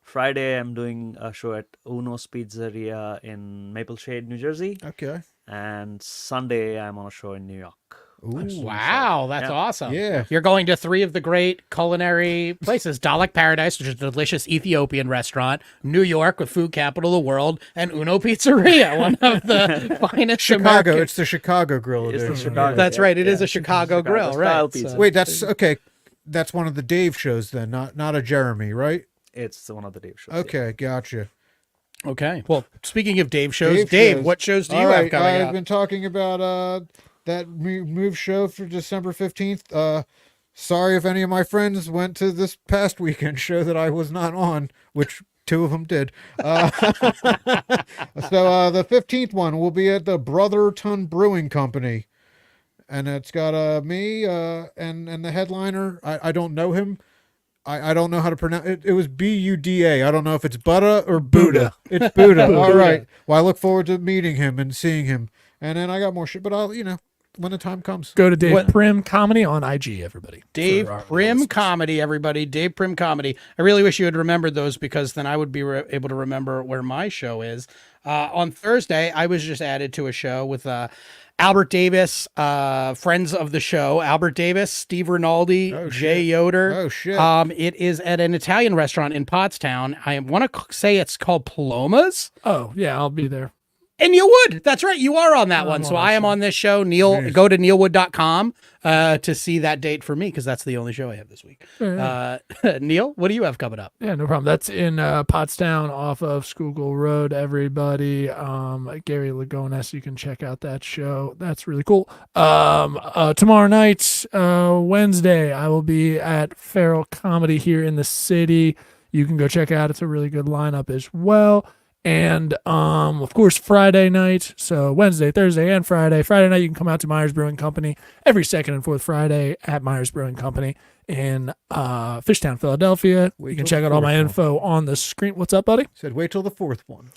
Friday, I'm doing a show at Uno's Pizzeria in Maple Shade, New Jersey. Okay. And Sunday, I'm on a show in New York. Wow, that's Yeah. awesome. Yeah. You're going to 3 of the great culinary places. Dalek Paradise, which is a delicious Ethiopian restaurant. New York, with food capital of the world. And Uno Pizzeria, one of the finest Chicago. American- It's the Chicago Grill It's the edition. Chicago. That's right. It is Yeah. a Chicago grill, Chicago-style right? pizza. So- Wait, that's okay. That's one of the Dave shows then, not a Jeremy, right? It's one of the Dave shows. Okay, gotcha. Okay. Well, speaking of Dave shows, Dave, what shows do you have coming I've up? been talking about that move show for December 15th. Sorry if any of my friends went to this past weekend show that I was not on, which 2 of them did. So the 15th one will be at the Brotherton Brewing Company. And it's got me and the headliner. I don't know him. I don't know how to pronounce it. It was Buda. I don't know if it's Buddha or Buddha. It's Buddha. All right. Well, I look forward to meeting him and seeing him. And then I got more shit, but I'll, when the time comes. Go to Dave Prim Comedy on IG, everybody. Dave Prim Comedy, everybody. Dave Prim Comedy. I really wish you had remembered those, because then I would be able to remember where my show is. On Thursday, I was just added to a show with Albert Davis, friends of the show, Albert Davis, Steve Rinaldi, Jay Yoder. Oh, shit. It is at an Italian restaurant in Pottstown. I want to say it's called Paloma's. Oh, yeah, I'll be there. And you would. That's right. You are on that one. So I am on this show. Neil, go to neilwood.com to see that date for me, because that's the only show I have this week. Neil, what do you have coming up? Yeah, no problem. That's in Pottstown off of Schuylkill Road, everybody. Gary Lagones, you can check out that show. That's really cool. Tomorrow night, Wednesday, I will be at Feral Comedy here in the city. You can go check it out. It's a really good lineup as well. And, of course, Friday night. So Wednesday, Thursday, and Friday. Friday night, you can come out to Myers Brewing Company every second and fourth Friday at Myers Brewing Company in Fishtown, Philadelphia. You can check out all my info on the screen. What's up, buddy? Said wait till the 4th one.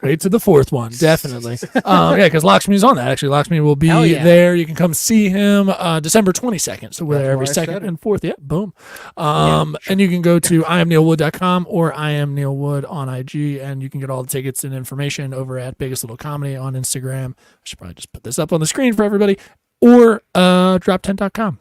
Wait to the 4th one, definitely. Yeah, because Lakshmi's on that. Actually, Lakshmi will be there. You can come see him December 22nd. So we're there every second and fourth. Yeah, boom. And you can go to IamNeilWood.com or IamNeilWood on IG, and you can get all the tickets and information over at Biggest Little Comedy on Instagram. I should probably just put this up on the screen for everybody. Or drop10.com.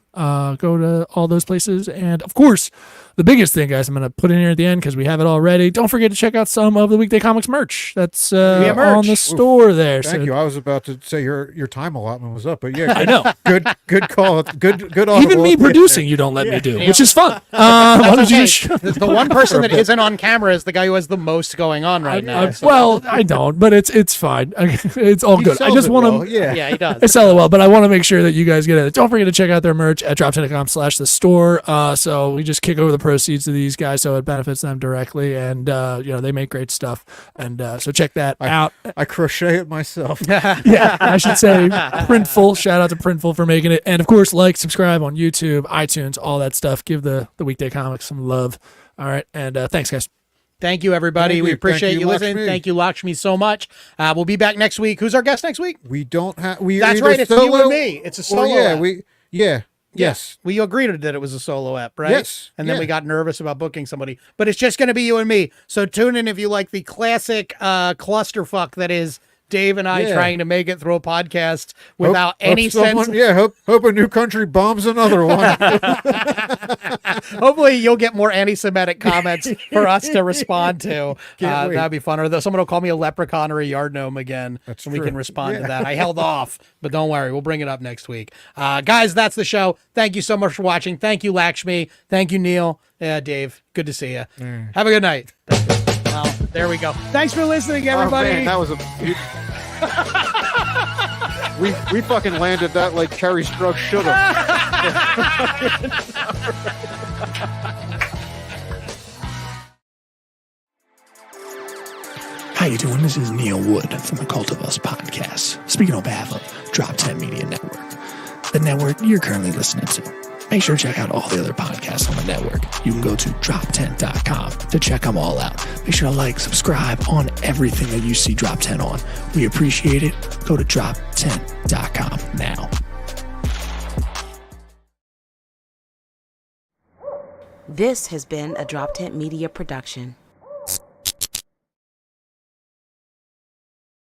Go to all those places. And, of course, the biggest thing, guys, I'm going to put in here at the end because we have it already. Don't forget to check out some of the Weekday Comics merch. That's on the store there. Thank you. I was about to say your time allotment was up, but yeah. I know. Good call. Good Even me producing, you don't let me do, which is fun. Why don't you just the one person that isn't on camera is the guy who has the most going on right now. Well, I don't, but it's fine. It's all good. I just want to. Yeah, he does. I sell it well, but I want to make sure that you guys get it. Don't forget to check out their merch at drop10.com/the-store. So we just kick over the proceeds to these guys, so it benefits them directly, and they make great stuff, and so check that out. I crochet it myself. Yeah, I should say Printful. Shout out to Printful for making it, and of course, subscribe on YouTube, iTunes, all that stuff. Give the Weekday Comics some love. All right, and thanks, guys. Thank you, everybody. We appreciate you listening. Thank you, Lakshmi, so much. We'll be back next week. Who's our guest next week? We don't have. That's right. It's you and me. It's a solo. Yes. We agreed that it was a solo ep, right? Yes. And then we got nervous about booking somebody. But it's just going to be you and me. So tune in if you like the classic clusterfuck that is Dave and I trying to make it through a podcast without any sense. Hope a new country bombs another one. Hopefully you'll get more anti-Semitic comments for us to respond to. That'd be fun. Or someone will call me a leprechaun or a yard gnome again. That's and true. We can respond to that. I held off, but don't worry. We'll bring it up next week. Guys, that's the show. Thank you so much for watching. Thank you, Lakshmi. Thank you, Neil. Dave, good to see you. Have a good night. Well, there we go. Thanks for listening, everybody. Oh, man, that was we fucking landed that like Kerry Strug should have. How you doing? This is Neil Wood from the Cult of Us podcast, speaking on behalf of Drop 10 Media Network, the network you're currently listening to. Make sure to check out all the other podcasts on the network. You can go to drop10.com to check them all out. Make sure to subscribe on everything that you see Drop 10 on. We appreciate it. Go to drop10.com now. This has been a Drop Tent Media production.